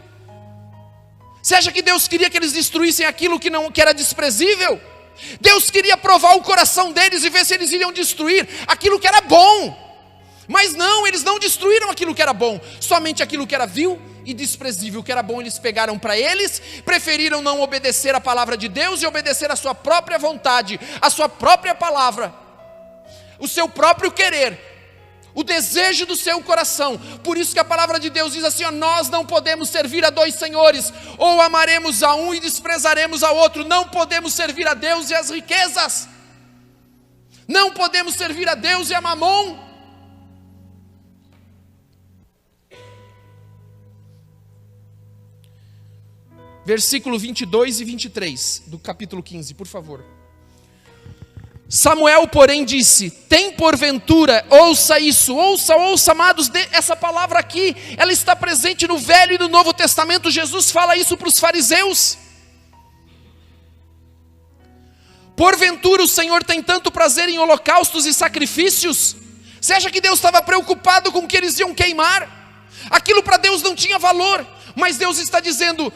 Você acha que Deus queria que eles destruíssem aquilo que era desprezível? Deus queria provar o coração deles e ver se eles iriam destruir aquilo que era bom. Mas não, eles não destruíram aquilo que era bom, somente aquilo que era vil e desprezível. O que era bom eles pegaram para eles, preferiram não obedecer a palavra de Deus e obedecer a sua própria vontade, a sua própria palavra, o seu próprio querer, o desejo do seu coração. Por isso que a palavra de Deus diz assim: ó, nós não podemos servir a dois senhores, ou amaremos a um e desprezaremos a outro. Não podemos servir a Deus e as riquezas, não podemos servir a Deus e a Mamon. Versículo 22 e 23 do capítulo 15, por favor. Samuel, porém, disse: tem porventura, ouça isso, ouça, amados, essa palavra aqui, ela está presente no Velho e no Novo Testamento. Jesus fala isso para os fariseus. Porventura o Senhor tem tanto prazer em holocaustos e sacrifícios? Você acha que Deus estava preocupado com o que eles iam queimar? Aquilo para Deus não tinha valor, mas Deus está dizendo: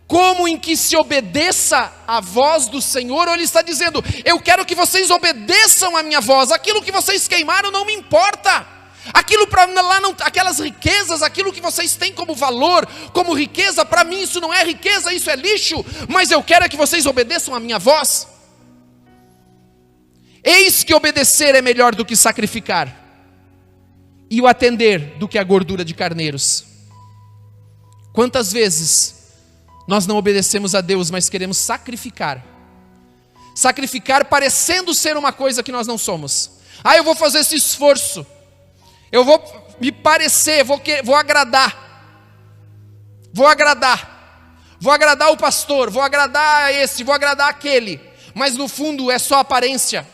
como em que se obedeça a voz do Senhor, ou Ele está dizendo: eu quero que vocês obedeçam a minha voz, aquilo que vocês queimaram não me importa, aquilo para lá não, aquelas riquezas, aquilo que vocês têm como valor, como riqueza, para mim isso não é riqueza, isso é lixo, mas eu quero é que vocês obedeçam a minha voz. Eis que obedecer é melhor do que sacrificar, e o atender do que a gordura de carneiros. Quantas vezes nós não obedecemos a Deus, mas queremos sacrificar. Sacrificar parecendo ser uma coisa que nós não somos. Eu vou fazer esse esforço. Eu vou me parecer, vou agradar. Vou agradar o pastor, vou agradar esse, vou agradar aquele. Mas no fundo é só aparência.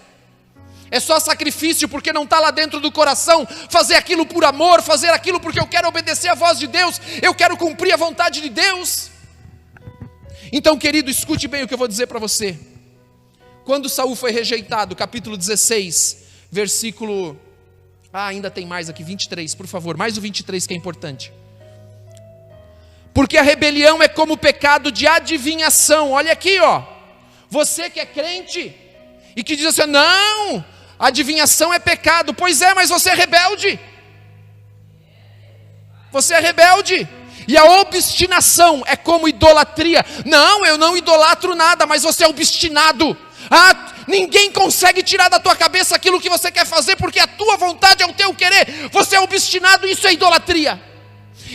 É só sacrifício, porque não está lá dentro do coração. Fazer aquilo por amor, fazer aquilo porque eu quero obedecer a voz de Deus. Eu quero cumprir a vontade de Deus. Então, querido, escute bem o que eu vou dizer para você. Quando Saul foi rejeitado, capítulo 16, versículo... ainda tem mais aqui, 23, por favor, mais o 23 que é importante. Porque a rebelião é como o pecado de adivinhação. Olha aqui, você que é crente e que diz assim: não, adivinhação é pecado. Pois é, mas você é rebelde. Você é rebelde. E a obstinação é como idolatria. Não, eu não idolatro nada, mas você é obstinado. Ninguém consegue tirar da tua cabeça aquilo que você quer fazer, porque a tua vontade é o teu querer. Você é obstinado, isso é idolatria.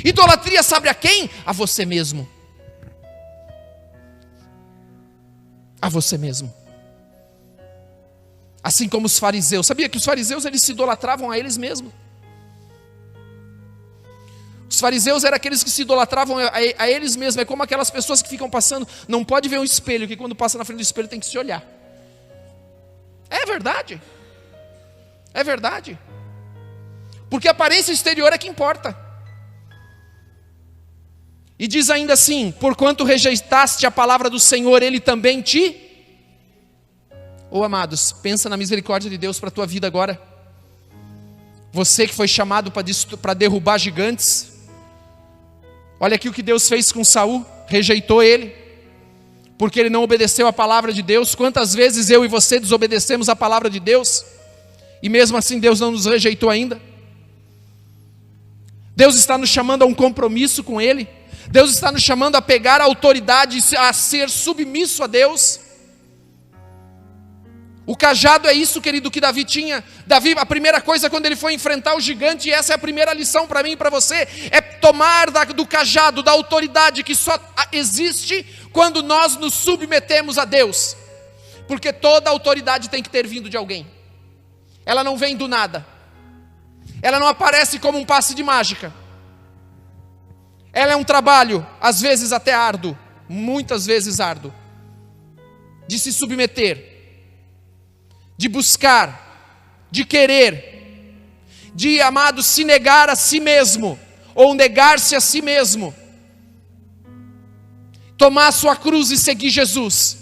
Idolatria sabe a quem? A você mesmo. A você mesmo. Assim como os fariseus. Sabia que os fariseus eles se idolatravam a eles mesmos? Os fariseus eram aqueles que se idolatravam a eles mesmos. É como aquelas pessoas que ficam passando, não pode ver um espelho, que quando passa na frente do espelho tem que se olhar. É verdade. É verdade. Porque a aparência exterior é que importa. E diz ainda assim: porquanto rejeitaste a palavra do Senhor, Ele também te... amados, pensa na misericórdia de Deus para a tua vida agora. Você que foi chamado para derrubar gigantes. Olha aqui o que Deus fez com Saul. Rejeitou ele, porque ele não obedeceu a palavra de Deus. Quantas vezes eu e você desobedecemos a palavra de Deus, e mesmo assim Deus não nos rejeitou ainda. Deus está nos chamando a um compromisso com Ele. Deus está nos chamando a pegar a autoridade, a ser submisso a Deus. O cajado é isso, querido, que Davi tinha. Davi, a primeira coisa quando ele foi enfrentar o gigante, e essa é a primeira lição para mim e para você, é tomar do cajado, da autoridade que só existe quando nós nos submetemos a Deus. Porque toda autoridade tem que ter vindo de alguém. Ela não vem do nada. Ela não aparece como um passe de mágica. Ela é um trabalho, às vezes até árduo, muitas vezes árduo, de se submeter, de buscar, de querer, de, amado, se negar a si mesmo, ou negar-se a si mesmo, tomar a sua cruz e seguir Jesus.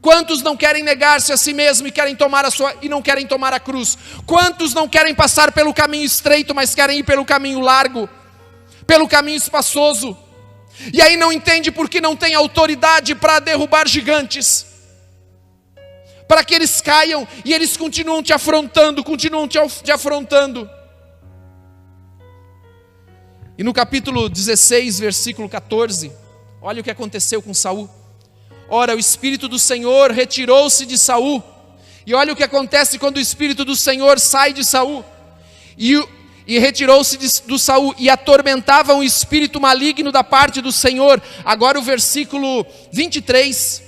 Quantos não querem negar-se a si mesmo e querem tomar e não querem tomar a cruz? Quantos não querem passar pelo caminho estreito, mas querem ir pelo caminho largo, pelo caminho espaçoso? E aí não entende porque não tem autoridade para derrubar gigantes, para que eles caiam, e eles continuam te afrontando, te afrontando. E no capítulo 16, versículo 14, olha o que aconteceu com Saul. Ora, o Espírito do Senhor retirou-se de Saul, e olha o que acontece quando o Espírito do Senhor sai de Saul, e retirou-se do Saul, e atormentava um espírito maligno da parte do Senhor. Agora o versículo 23,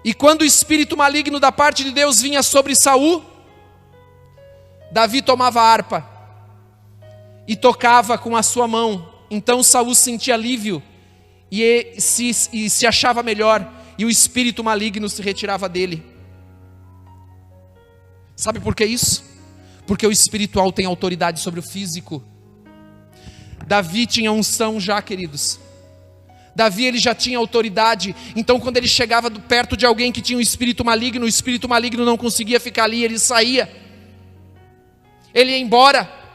e quando o espírito maligno da parte de Deus vinha sobre Saul, Davi tomava a harpa e tocava com a sua mão. Então Saul sentia alívio e se achava melhor, e o espírito maligno se retirava dele. Sabe por que isso? Porque o espiritual tem autoridade sobre o físico. Davi tinha unção já, queridos. Davi, ele já tinha autoridade. Então quando ele chegava perto de alguém que tinha um espírito maligno, o espírito maligno não conseguia ficar ali, ele saía. Ele ia embora.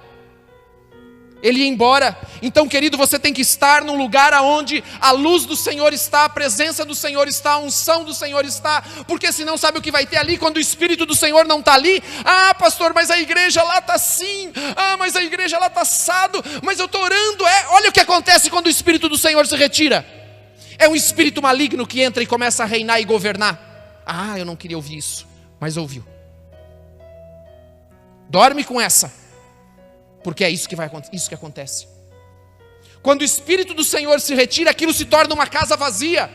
Ele ia embora. Então, querido, você tem que estar num lugar onde a luz do Senhor está, a presença do Senhor está, a unção do Senhor está, porque senão sabe o que vai ter ali quando o Espírito do Senhor não está ali? Ah, pastor, mas a igreja lá está assim, mas a igreja lá está assado, mas eu estou orando, olha o que acontece quando o Espírito do Senhor se retira. É um espírito maligno que entra e começa a reinar e governar. Ah, eu não queria ouvir isso, mas ouviu. Dorme com essa. Porque é isso que acontece. Quando o Espírito do Senhor se retira, aquilo se torna uma casa vazia.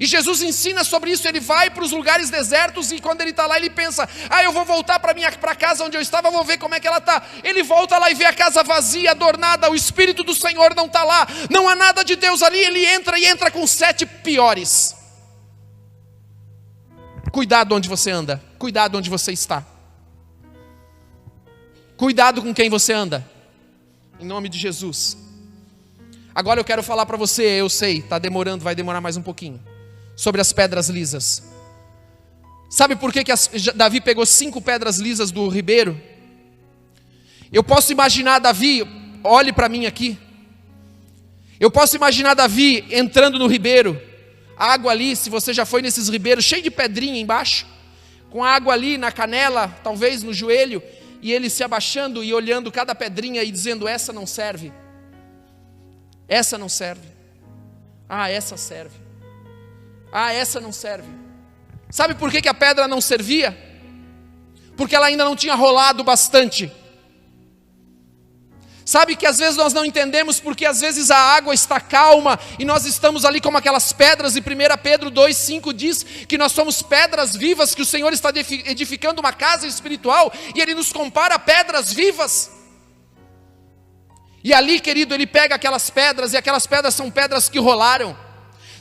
E Jesus ensina sobre isso. Ele vai para os lugares desertos e quando ele está lá, ele pensa: eu vou voltar para a casa onde eu estava, vou ver como é que ela está. Ele volta lá e vê a casa vazia, adornada. O Espírito do Senhor não está lá, não há nada de Deus ali. Ele entra com 7 piores. Cuidado onde você anda, cuidado onde você está. Cuidado com quem você anda, em nome de Jesus. Agora eu quero falar para você, eu sei, está demorando, vai demorar mais um pouquinho, sobre as pedras lisas. Sabe por que Davi pegou 5 pedras lisas do ribeiro? Eu posso imaginar Davi, olhe para mim aqui. Eu posso imaginar Davi entrando no ribeiro, a água ali, se você já foi nesses ribeiros, cheio de pedrinha embaixo, com a água ali na canela, talvez no joelho, e ele se abaixando e olhando cada pedrinha e dizendo: essa não serve, essa não serve, essa serve, essa não serve. Sabe por que a pedra não servia? Porque ela ainda não tinha rolado bastante. Sabe que às vezes nós não entendemos porque às vezes a água está calma e nós estamos ali como aquelas pedras, e 1 Pedro 2,5 diz que nós somos pedras vivas, que o Senhor está edificando uma casa espiritual e Ele nos compara a pedras vivas. E ali, querido, Ele pega aquelas pedras, e aquelas pedras são pedras que rolaram.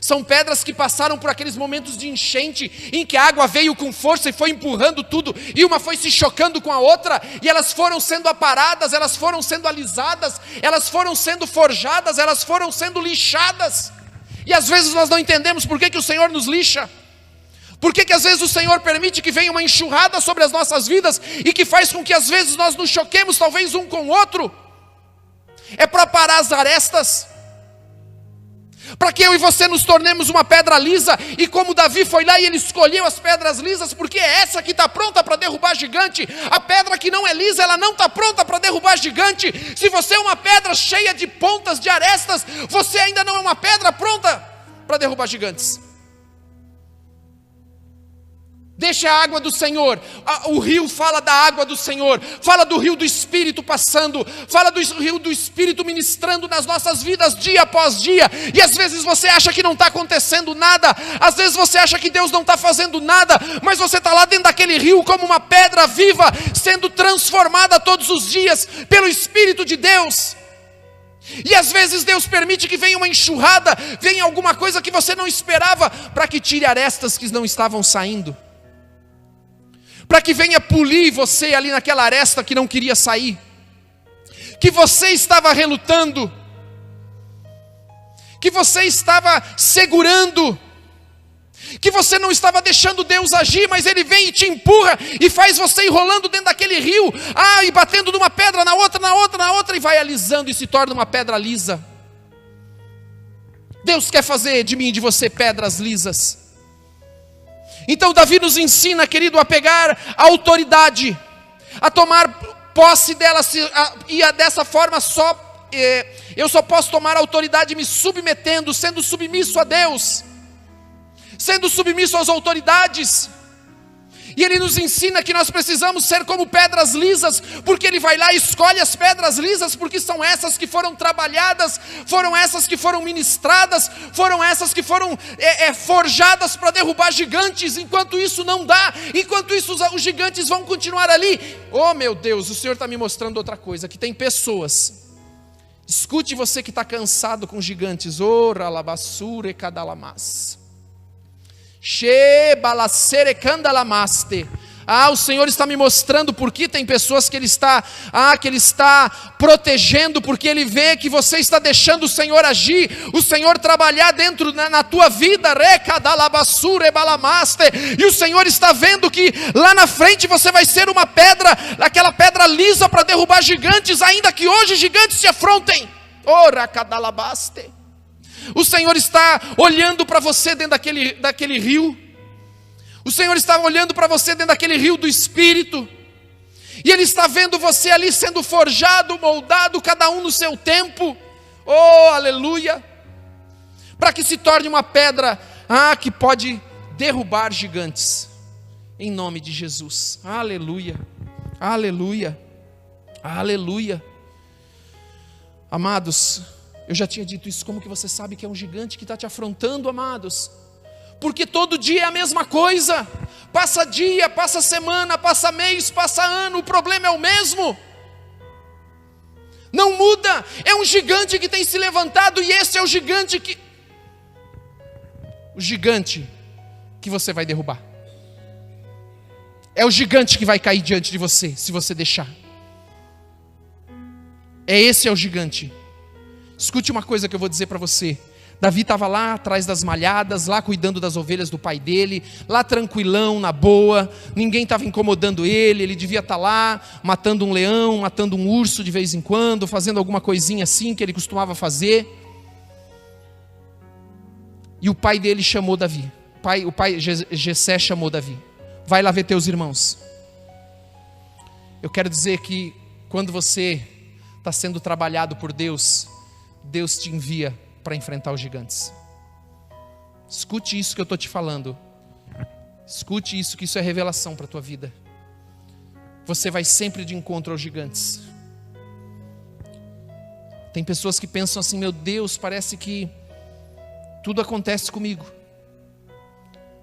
São pedras que passaram por aqueles momentos de enchente, em que a água veio com força e foi empurrando tudo, e uma foi se chocando com a outra, e elas foram sendo aparadas, elas foram sendo alisadas, elas foram sendo forjadas, elas foram sendo lixadas. E às vezes nós não entendemos por que o Senhor nos lixa. Por que às vezes o Senhor permite que venha uma enxurrada sobre as nossas vidas, e que faz com que às vezes nós nos choquemos talvez um com o outro? É para parar as arestas, para que eu e você nos tornemos uma pedra lisa. E como Davi foi lá e ele escolheu as pedras lisas, porque é essa que está pronta para derrubar gigante. A pedra que não é lisa, ela não está pronta para derrubar gigante. Se você é uma pedra cheia de pontas, de arestas, você ainda não é uma pedra pronta para derrubar gigantes. Deixa a água do Senhor. O rio fala da água do Senhor, fala do rio do Espírito passando, fala do rio do Espírito ministrando nas nossas vidas dia após dia. E às vezes você acha que não está acontecendo nada, às vezes você acha que Deus não está fazendo nada, mas você está lá dentro daquele rio como uma pedra viva, sendo transformada todos os dias pelo Espírito de Deus. E às vezes Deus permite que venha uma enxurrada, venha alguma coisa que você não esperava, para que tire arestas que não estavam saindo, para que venha polir você ali naquela aresta que não queria sair, que você estava relutando, que você estava segurando, que você não estava deixando Deus agir, mas Ele vem e te empurra e faz você ir rolando dentro daquele rio, e batendo numa pedra, na outra, e vai alisando e se torna uma pedra lisa. Deus quer fazer de mim e de você pedras lisas. Então Davi nos ensina, querido, a pegar a autoridade, a tomar posse dela, e dessa forma eu só posso tomar a autoridade me submetendo, sendo submisso a Deus, sendo submisso às autoridades. E Ele nos ensina que nós precisamos ser como pedras lisas, porque Ele vai lá e escolhe as pedras lisas, porque são essas que foram trabalhadas, foram essas que foram ministradas, foram essas que foram forjadas para derrubar gigantes. Enquanto isso não dá, enquanto isso os gigantes vão continuar ali. Oh meu Deus, o Senhor está me mostrando outra coisa, que tem pessoas Escute você que está cansado com gigantes. Ora labassure cadalamas. She balacere candalamaste. O Senhor está me mostrando porque tem pessoas que Ele está protegendo, porque Ele vê que você está deixando o Senhor agir, o Senhor trabalhar dentro na tua vida, e o Senhor está vendo que lá na frente você vai ser uma pedra, aquela pedra lisa para derrubar gigantes, ainda que hoje gigantes se afrontem. Ora cadalabaste. O Senhor está olhando para você dentro daquele rio. O Senhor está olhando para você dentro daquele rio do Espírito. E Ele está vendo você ali sendo forjado, moldado, cada um no seu tempo. Oh, aleluia! Para que se torne uma pedra que pode derrubar gigantes. Em nome de Jesus. Aleluia! Aleluia! Aleluia! Amados, eu já tinha dito isso. Como que você sabe que é um gigante que está te afrontando, amados? Porque todo dia é a mesma coisa. Passa dia, passa semana, passa mês, passa ano, o problema é o mesmo. Não muda. É um gigante que tem se levantado, e esse é o gigante que você vai derrubar. É o gigante que vai cair diante de você, se você deixar. Esse é o gigante. Escute uma coisa que eu vou dizer para você. Davi estava lá atrás das malhadas, lá cuidando das ovelhas do pai dele, lá tranquilão, na boa, ninguém estava incomodando ele devia estar lá, matando um leão, matando um urso de vez em quando, fazendo alguma coisinha assim que ele costumava fazer. E o pai dele chamou Davi, o pai Jessé chamou Davi, vai lá ver teus irmãos. Eu quero dizer que quando você está sendo trabalhado por Deus, Deus te envia para enfrentar os gigantes. Escute isso que eu estou te falando. Escute isso, que isso é revelação para a tua vida. Você vai sempre de encontro aos gigantes. Tem pessoas que pensam assim: meu Deus, parece que tudo acontece comigo.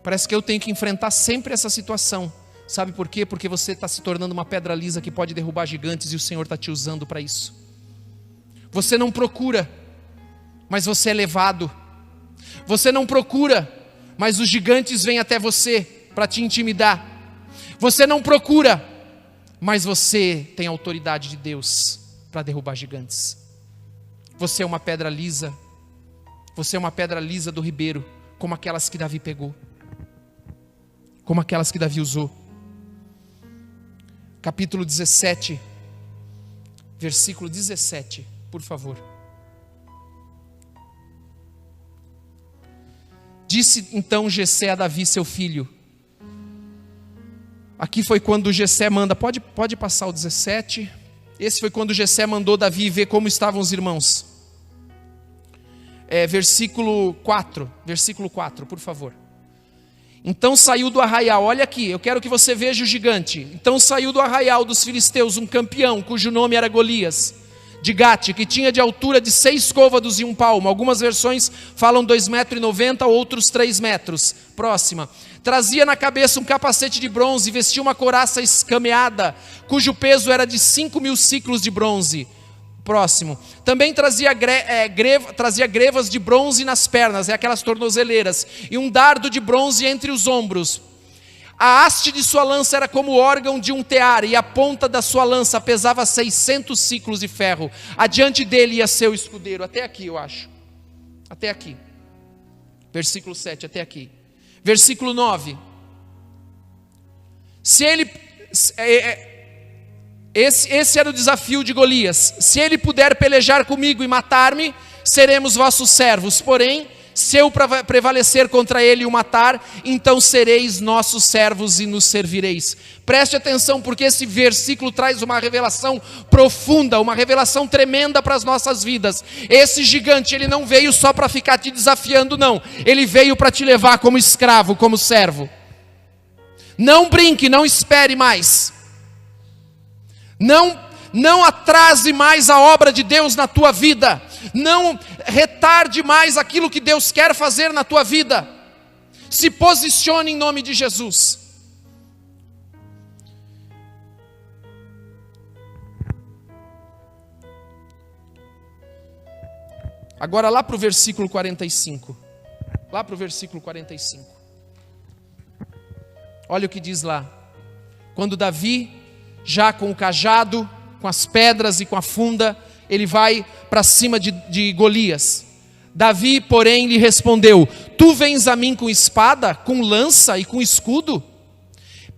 Parece que eu tenho que enfrentar sempre essa situação. Sabe por quê? Porque você está se tornando uma pedra lisa que pode derrubar gigantes, e o Senhor está te usando para isso. Você não procura, mas você é levado. Você não procura, mas os gigantes vêm até você para te intimidar. Você não procura, mas você tem a autoridade de Deus para derrubar gigantes. Você é uma pedra lisa. Você é uma pedra lisa do ribeiro, como aquelas que Davi pegou, como aquelas que Davi usou. Capítulo 17, versículo 17, por favor. Disse então Jessé a Davi, seu filho. Aqui foi quando Jessé manda, pode passar o 17. Esse foi quando Jessé mandou Davi ver como estavam os irmãos. Versículo 4, por favor. Então saiu do arraial, olha aqui, eu quero que você veja o gigante. Então saiu do arraial dos filisteus um campeão, cujo nome era Golias, de Gate, que tinha de altura de 6 côvados e 1 palmo. Algumas versões falam 2,90 m, outros 3 metros. Próxima. Trazia na cabeça um capacete de bronze e vestia uma couraça escameada, cujo peso era de 5.000 ciclos de bronze. Próximo. Também trazia grevas de bronze nas pernas, aquelas tornozeleiras, e um dardo de bronze entre os ombros. A haste de sua lança era como o órgão de um tear, e a ponta da sua lança pesava 600 ciclos de ferro. Adiante dele ia seu escudeiro. Até aqui, eu acho. Até aqui. Versículo 7, até aqui. Versículo 9. Esse era o desafio de Golias. Se ele puder pelejar comigo e matar-me, seremos vossos servos. Porém, se eu prevalecer contra ele e o matar, então sereis nossos servos e nos servireis. Preste atenção, porque esse versículo traz uma revelação profunda, uma revelação tremenda para as nossas vidas. Esse gigante, ele não veio só para ficar te desafiando, não. Ele veio para te levar como escravo, como servo. Não brinque, não espere mais. Não atrase mais a obra de Deus na tua vida. Não retarde mais aquilo que Deus quer fazer na tua vida. Se posicione em nome de Jesus. Agora lá para o versículo 45. Lá para o versículo 45. Olha o que diz lá. Quando Davi, já com o cajado, com as pedras e com a funda, ele vai para cima de Golias. Davi, porém, lhe respondeu: tu vens a mim com espada, com lança e com escudo?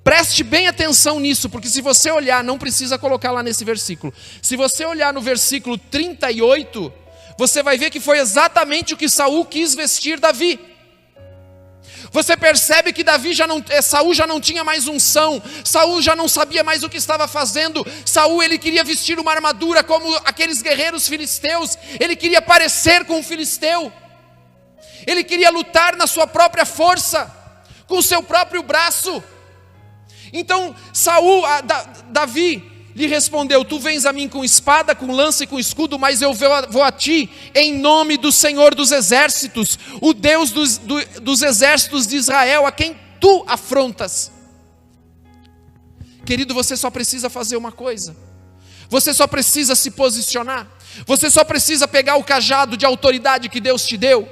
Preste bem atenção nisso, porque se você olhar, não precisa colocar lá nesse versículo. Se você olhar no versículo 38, você vai ver que foi exatamente o que Saul quis vestir Davi. Você percebe que Saul já não tinha mais unção, Saul já não sabia mais o que estava fazendo. Saul, ele queria vestir uma armadura como aqueles guerreiros filisteus, ele queria parecer com um filisteu, ele queria lutar na sua própria força, com o seu próprio braço. Então Davi lhe respondeu: tu vens a mim com espada, com lança e com escudo, mas eu vou a ti em nome do Senhor dos exércitos, o Deus dos exércitos de Israel, a quem tu afrontas. Querido, você só precisa fazer uma coisa. Você só precisa se posicionar. Você só precisa pegar o cajado de autoridade que Deus te deu,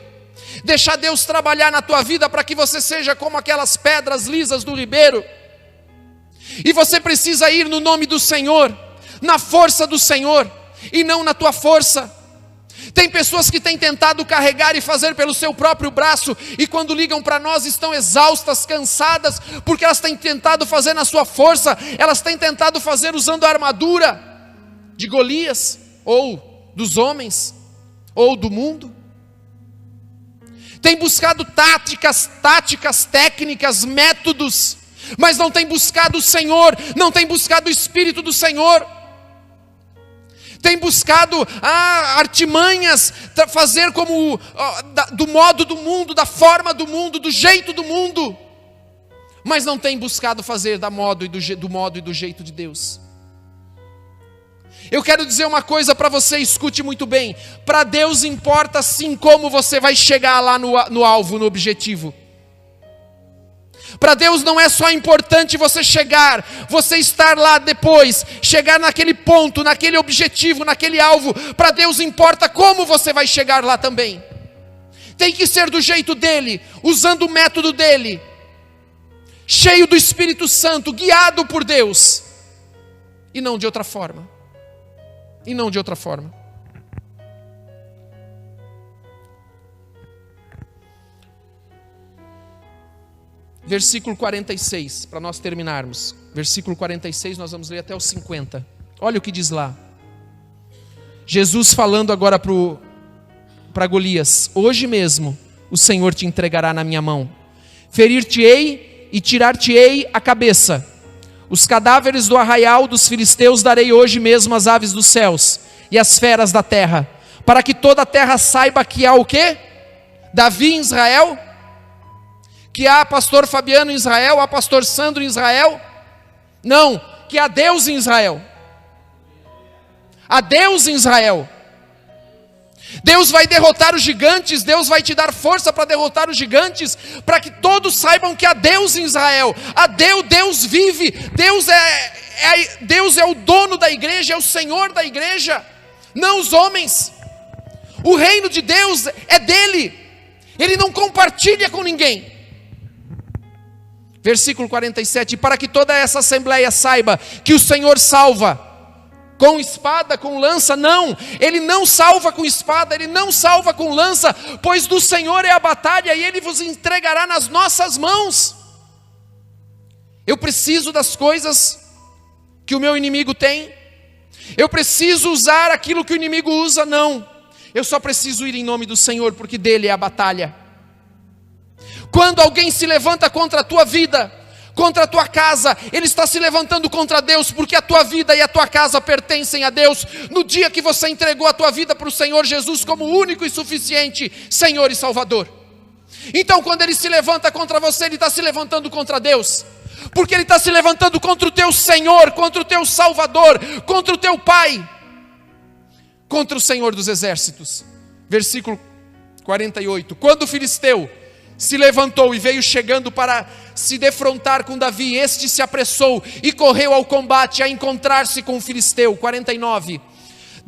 deixar Deus trabalhar na tua vida para que você seja como aquelas pedras lisas do ribeiro. E você precisa ir no nome do Senhor, na força do Senhor, e não na tua força. Tem pessoas que têm tentado carregar e fazer pelo seu próprio braço, e quando ligam para nós estão exaustas, cansadas, porque elas têm tentado fazer na sua força, elas têm tentado fazer usando a armadura de Golias, ou dos homens, ou do mundo. Tem buscado táticas, técnicas, métodos, mas não tem buscado o Senhor, não tem buscado o Espírito do Senhor. Tem buscado artimanhas, fazer como do modo do mundo, da forma do mundo, do jeito do mundo, mas não tem buscado fazer do modo e do jeito de Deus. Eu quero dizer uma coisa para você, escute muito bem. Para Deus importa sim como você vai chegar lá no alvo, no objetivo. Para Deus não é só importante você chegar, você estar lá depois, chegar naquele ponto, naquele objetivo, naquele alvo. Para Deus importa como você vai chegar lá também. Tem que ser do jeito dele, usando o método dele, cheio do Espírito Santo, guiado por Deus, e não de outra forma. E não de outra forma. Versículo 46, para nós terminarmos. Versículo 46, nós vamos ler até o 50. Olha o que diz lá. Jesus falando agora para Golias: hoje mesmo o Senhor te entregará na minha mão. Ferir-te-ei e tirar-te-ei a cabeça. Os cadáveres do arraial dos filisteus darei hoje mesmo às aves dos céus e às feras da terra, para que toda a terra saiba que há o quê? Davi em Israel? Que há pastor Fabiano em Israel, há pastor Sandro em Israel? Não, que há Deus em Israel. Há Deus em Israel. Deus vai derrotar os gigantes, Deus vai te dar força para derrotar os gigantes, para que todos saibam que há Deus em Israel. Deus vive, Deus é o dono da igreja, é o Senhor da igreja, não os homens. O reino de Deus é dele, ele não compartilha com ninguém. Versículo 47, para que toda essa assembleia saiba que o Senhor salva com espada, com lança. Não, ele não salva com espada, ele não salva com lança, pois do Senhor é a batalha e ele vos entregará nas nossas mãos. Eu preciso das coisas que o meu inimigo tem, eu preciso usar aquilo que o inimigo usa? Não, eu só preciso ir em nome do Senhor, porque dele é a batalha. Quando alguém se levanta contra a tua vida, contra a tua casa, ele está se levantando contra Deus, porque a tua vida e a tua casa pertencem a Deus. No dia que você entregou a tua vida para o Senhor Jesus como único e suficiente Senhor e Salvador. Então quando ele se levanta contra você, ele está se levantando contra Deus, porque ele está se levantando contra o teu Senhor, contra o teu Salvador, contra o teu Pai, contra o Senhor dos exércitos. Versículo 48, quando o filisteu se levantou e veio chegando para se defrontar com Davi, este se apressou e correu ao combate a encontrar-se com o filisteu. 49,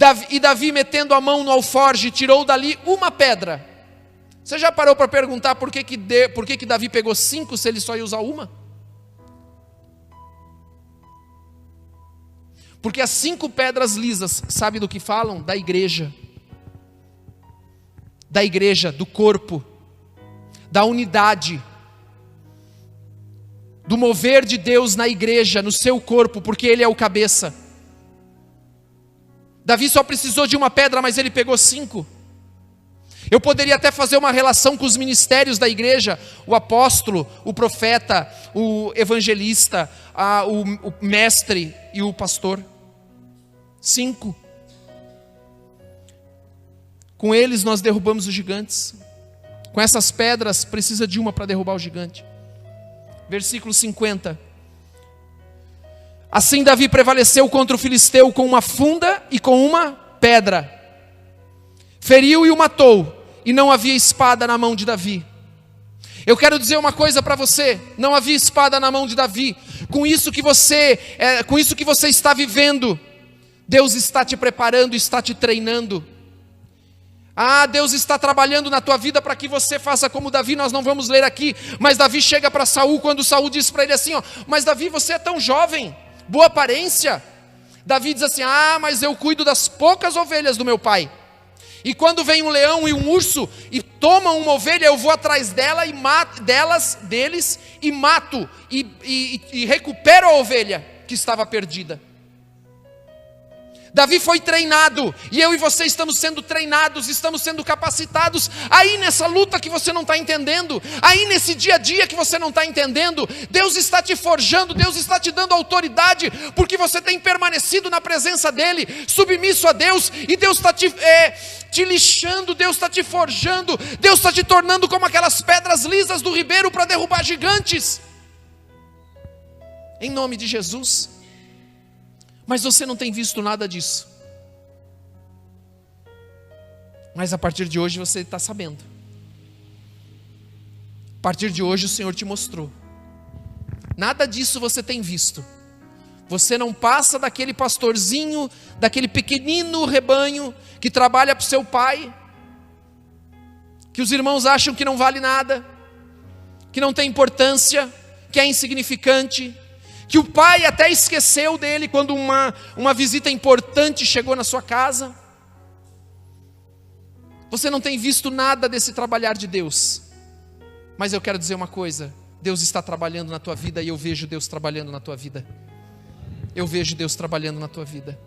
Davi, metendo a mão no alforje, tirou dali uma pedra. Você já parou para perguntar por que Davi pegou 5 se ele só ia usar uma? Porque as 5 pedras lisas, sabe do que falam? Da igreja. Da igreja, do corpo, da unidade, do mover de Deus na igreja, no seu corpo, porque Ele é o cabeça. Davi só precisou de uma pedra, mas ele pegou 5. Eu poderia até fazer uma relação com os ministérios da igreja, o apóstolo, o profeta, o evangelista, o mestre e o pastor. 5. Com eles nós derrubamos os gigantes. Com essas pedras precisa de uma para derrubar o gigante. Versículo 50. Assim Davi prevaleceu contra o filisteu com uma funda e com uma pedra. Feriu e o matou, e não havia espada na mão de Davi. Eu quero dizer uma coisa para você: não havia espada na mão de Davi. Com isso que você está vivendo, Deus está te preparando, está te treinando. Deus está trabalhando na tua vida para que você faça como Davi. Nós não vamos ler aqui, mas Davi chega para Saul, quando Saul diz para ele assim, mas Davi, você é tão jovem, boa aparência. Davi diz assim, mas eu cuido das poucas ovelhas do meu pai. E quando vem um leão e um urso e tomam uma ovelha, eu vou atrás dela e mato, deles, e mato, e recupero a ovelha que estava perdida. Davi foi treinado, e eu e você estamos sendo treinados, estamos sendo capacitados, aí nessa luta que você não está entendendo, aí nesse dia a dia que você não está entendendo, Deus está te forjando, Deus está te dando autoridade, porque você tem permanecido na presença dEle, submisso a Deus, e Deus está te lixando, Deus está te forjando, Deus está te tornando como aquelas pedras lisas do ribeiro para derrubar gigantes, em nome de Jesus. Mas você não tem visto nada disso. Mas a partir de hoje você está sabendo. A partir de hoje o Senhor te mostrou. Nada disso você tem visto. Você não passa daquele pastorzinho, daquele pequenino rebanho que trabalha para o seu pai, que os irmãos acham que não vale nada, que não tem importância, que é insignificante, que o pai até esqueceu dele quando uma visita importante chegou na sua casa. Você não tem visto nada desse trabalhar de Deus. Mas eu quero dizer uma coisa: Deus está trabalhando na tua vida, e eu vejo Deus trabalhando na tua vida. Eu vejo Deus trabalhando na tua vida,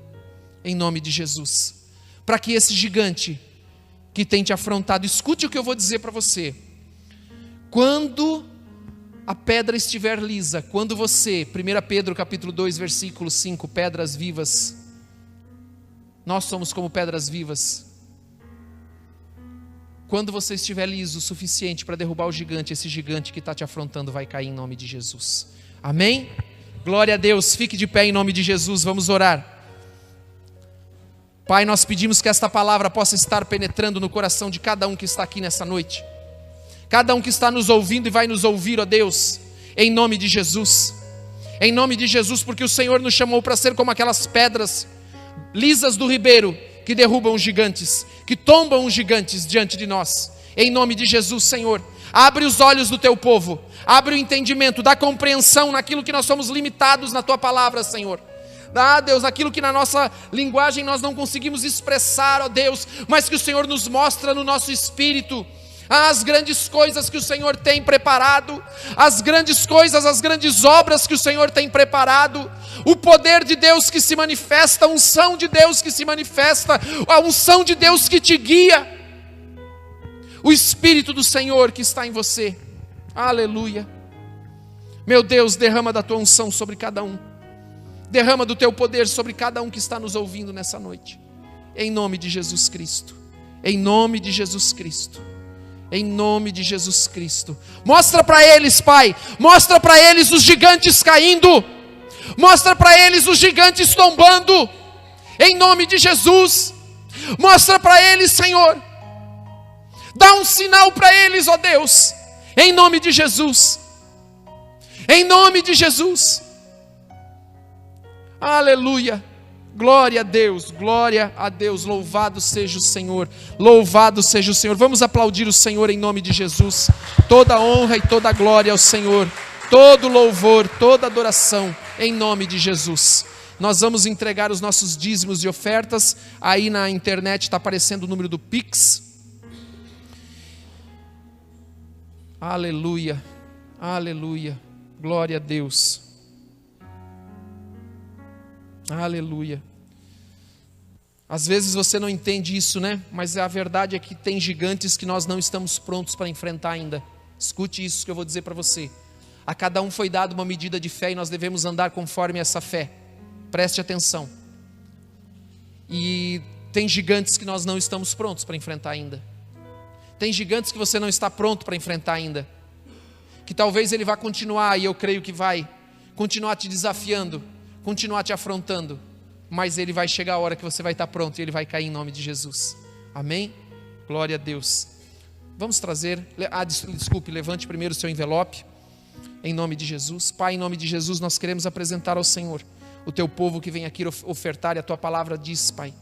em nome de Jesus. Para que esse gigante que tem te afrontado, escute o que eu vou dizer para você. Quando a pedra estiver lisa, quando você, 1 Pedro capítulo 2, versículo 5, pedras vivas, nós somos como pedras vivas. Quando você estiver liso o suficiente para derrubar o gigante, esse gigante que está te afrontando vai cair em nome de Jesus. Amém? Glória a Deus, fique de pé em nome de Jesus, vamos orar. Pai, nós pedimos que esta palavra possa estar penetrando no coração de cada um que está aqui nessa noite. Cada um que está nos ouvindo e vai nos ouvir, ó Deus, em nome de Jesus. Em nome de Jesus, porque o Senhor nos chamou para ser como aquelas pedras lisas do ribeiro, que derrubam os gigantes, que tombam os gigantes diante de nós. Em nome de Jesus, Senhor, abre os olhos do teu povo, abre o entendimento, dá compreensão naquilo que nós somos limitados na tua palavra, Senhor. Deus, aquilo que na nossa linguagem nós não conseguimos expressar, ó Deus, mas que o Senhor nos mostra no nosso espírito, as grandes coisas que o Senhor tem preparado, as grandes coisas, as grandes obras que o Senhor tem preparado, o poder de Deus que se manifesta, a unção de Deus que se manifesta, a unção de Deus que te guia, o Espírito do Senhor que está em você. Aleluia. Meu Deus, derrama da tua unção sobre cada um, derrama do teu poder sobre cada um que está nos ouvindo nessa noite, em nome de Jesus Cristo, em nome de Jesus Cristo. Em nome de Jesus Cristo. Mostra para eles, Pai, mostra para eles os gigantes caindo, mostra para eles os gigantes tombando, em nome de Jesus. Mostra para eles, Senhor, dá um sinal para eles, ó Deus, em nome de Jesus, em nome de Jesus. Aleluia, Glória a Deus, louvado seja o Senhor, louvado seja o Senhor. Vamos aplaudir o Senhor em nome de Jesus. Toda honra e toda glória ao Senhor, todo louvor, toda adoração em nome de Jesus. Nós vamos entregar os nossos dízimos e ofertas. Aí na internet está aparecendo o número do Pix. Aleluia, aleluia, glória a Deus. Aleluia. Às vezes você não entende isso, né? Mas a verdade é que tem gigantes que nós não estamos prontos para enfrentar ainda. Escute isso que eu vou dizer para você. A cada um foi dado uma medida de fé e nós devemos andar conforme essa fé. Preste atenção. E tem gigantes que nós não estamos prontos para enfrentar ainda. Tem gigantes que você não está pronto para enfrentar ainda. Que talvez ele vá continuar, e eu creio que vai, continuar te desafiando, continuar te afrontando, mas ele vai chegar a hora que você vai estar pronto e ele vai cair em nome de Jesus. Amém? Glória a Deus. Vamos trazer, levante primeiro o seu envelope, em nome de Jesus. Pai, em nome de Jesus, nós queremos apresentar ao Senhor o teu povo que vem aqui ofertar, e a tua palavra diz, Pai,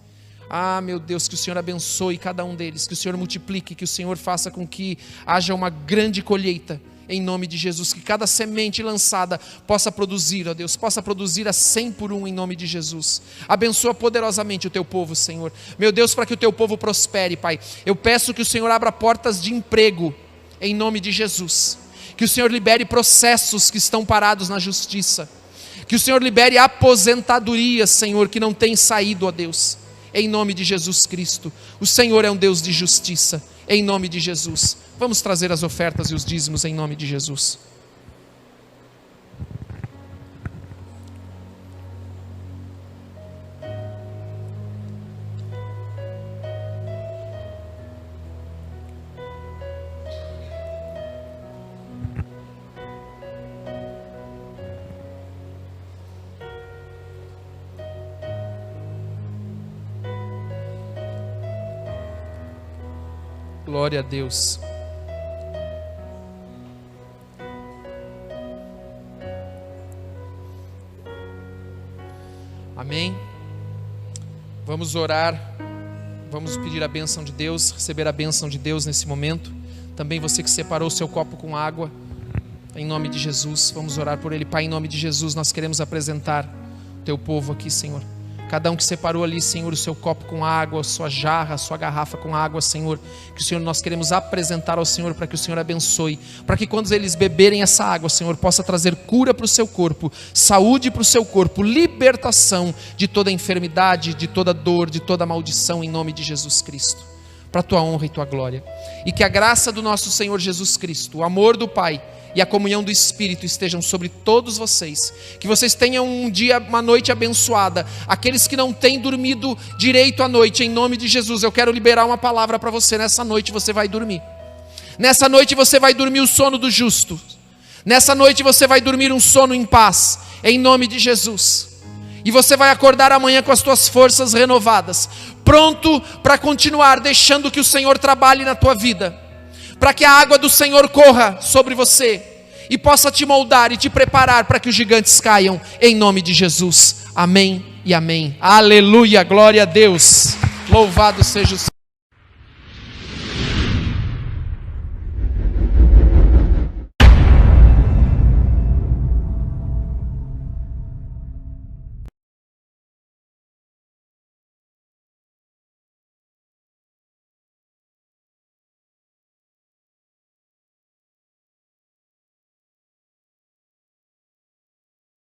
meu Deus, que o Senhor abençoe cada um deles, que o Senhor multiplique, que o Senhor faça com que haja uma grande colheita, em nome de Jesus, que cada semente lançada possa produzir, ó Deus, possa produzir a 100 por 1 em nome de Jesus. Abençoa poderosamente o teu povo, Senhor, meu Deus, para que o teu povo prospere, Pai. Eu peço que o Senhor abra portas de emprego, em nome de Jesus, que o Senhor libere processos que estão parados na justiça, que o Senhor libere aposentadorias, Senhor, que não tem saído, ó Deus, em nome de Jesus Cristo. O Senhor é um Deus de justiça, em nome de Jesus. Vamos trazer as ofertas e os dízimos em nome de Jesus. Glória a Deus. Amém. Vamos orar, vamos pedir a bênção de Deus, receber a bênção de Deus nesse momento. Também você que separou o seu copo com água, em nome de Jesus, vamos orar por ele. Pai, em nome de Jesus, nós queremos apresentar o teu povo aqui, Senhor. Cada um que separou ali, Senhor, o seu copo com água, a sua jarra, a sua garrafa com água, Senhor, que o Senhor, nós queremos apresentar ao Senhor para que o Senhor abençoe, para que quando eles beberem essa água, Senhor, possa trazer cura para o seu corpo, saúde para o seu corpo, libertação de toda enfermidade, de toda dor, de toda maldição, em nome de Jesus Cristo, para a tua honra e tua glória. E que a graça do nosso Senhor Jesus Cristo, o amor do Pai e a comunhão do Espírito estejam sobre todos vocês, que vocês tenham um dia, uma noite abençoada. Aqueles que não têm dormido direito à noite, em nome de Jesus, eu quero liberar uma palavra para você. Nessa noite você vai dormir, nessa noite você vai dormir o sono do justo, nessa noite você vai dormir um sono em paz, em nome de Jesus, e você vai acordar amanhã com as tuas forças renovadas, pronto para continuar, deixando que o Senhor trabalhe na tua vida, para que a água do Senhor corra sobre você e possa te moldar e te preparar para que os gigantes caiam, em nome de Jesus. Amém e amém. Aleluia, glória a Deus. Louvado seja o Senhor.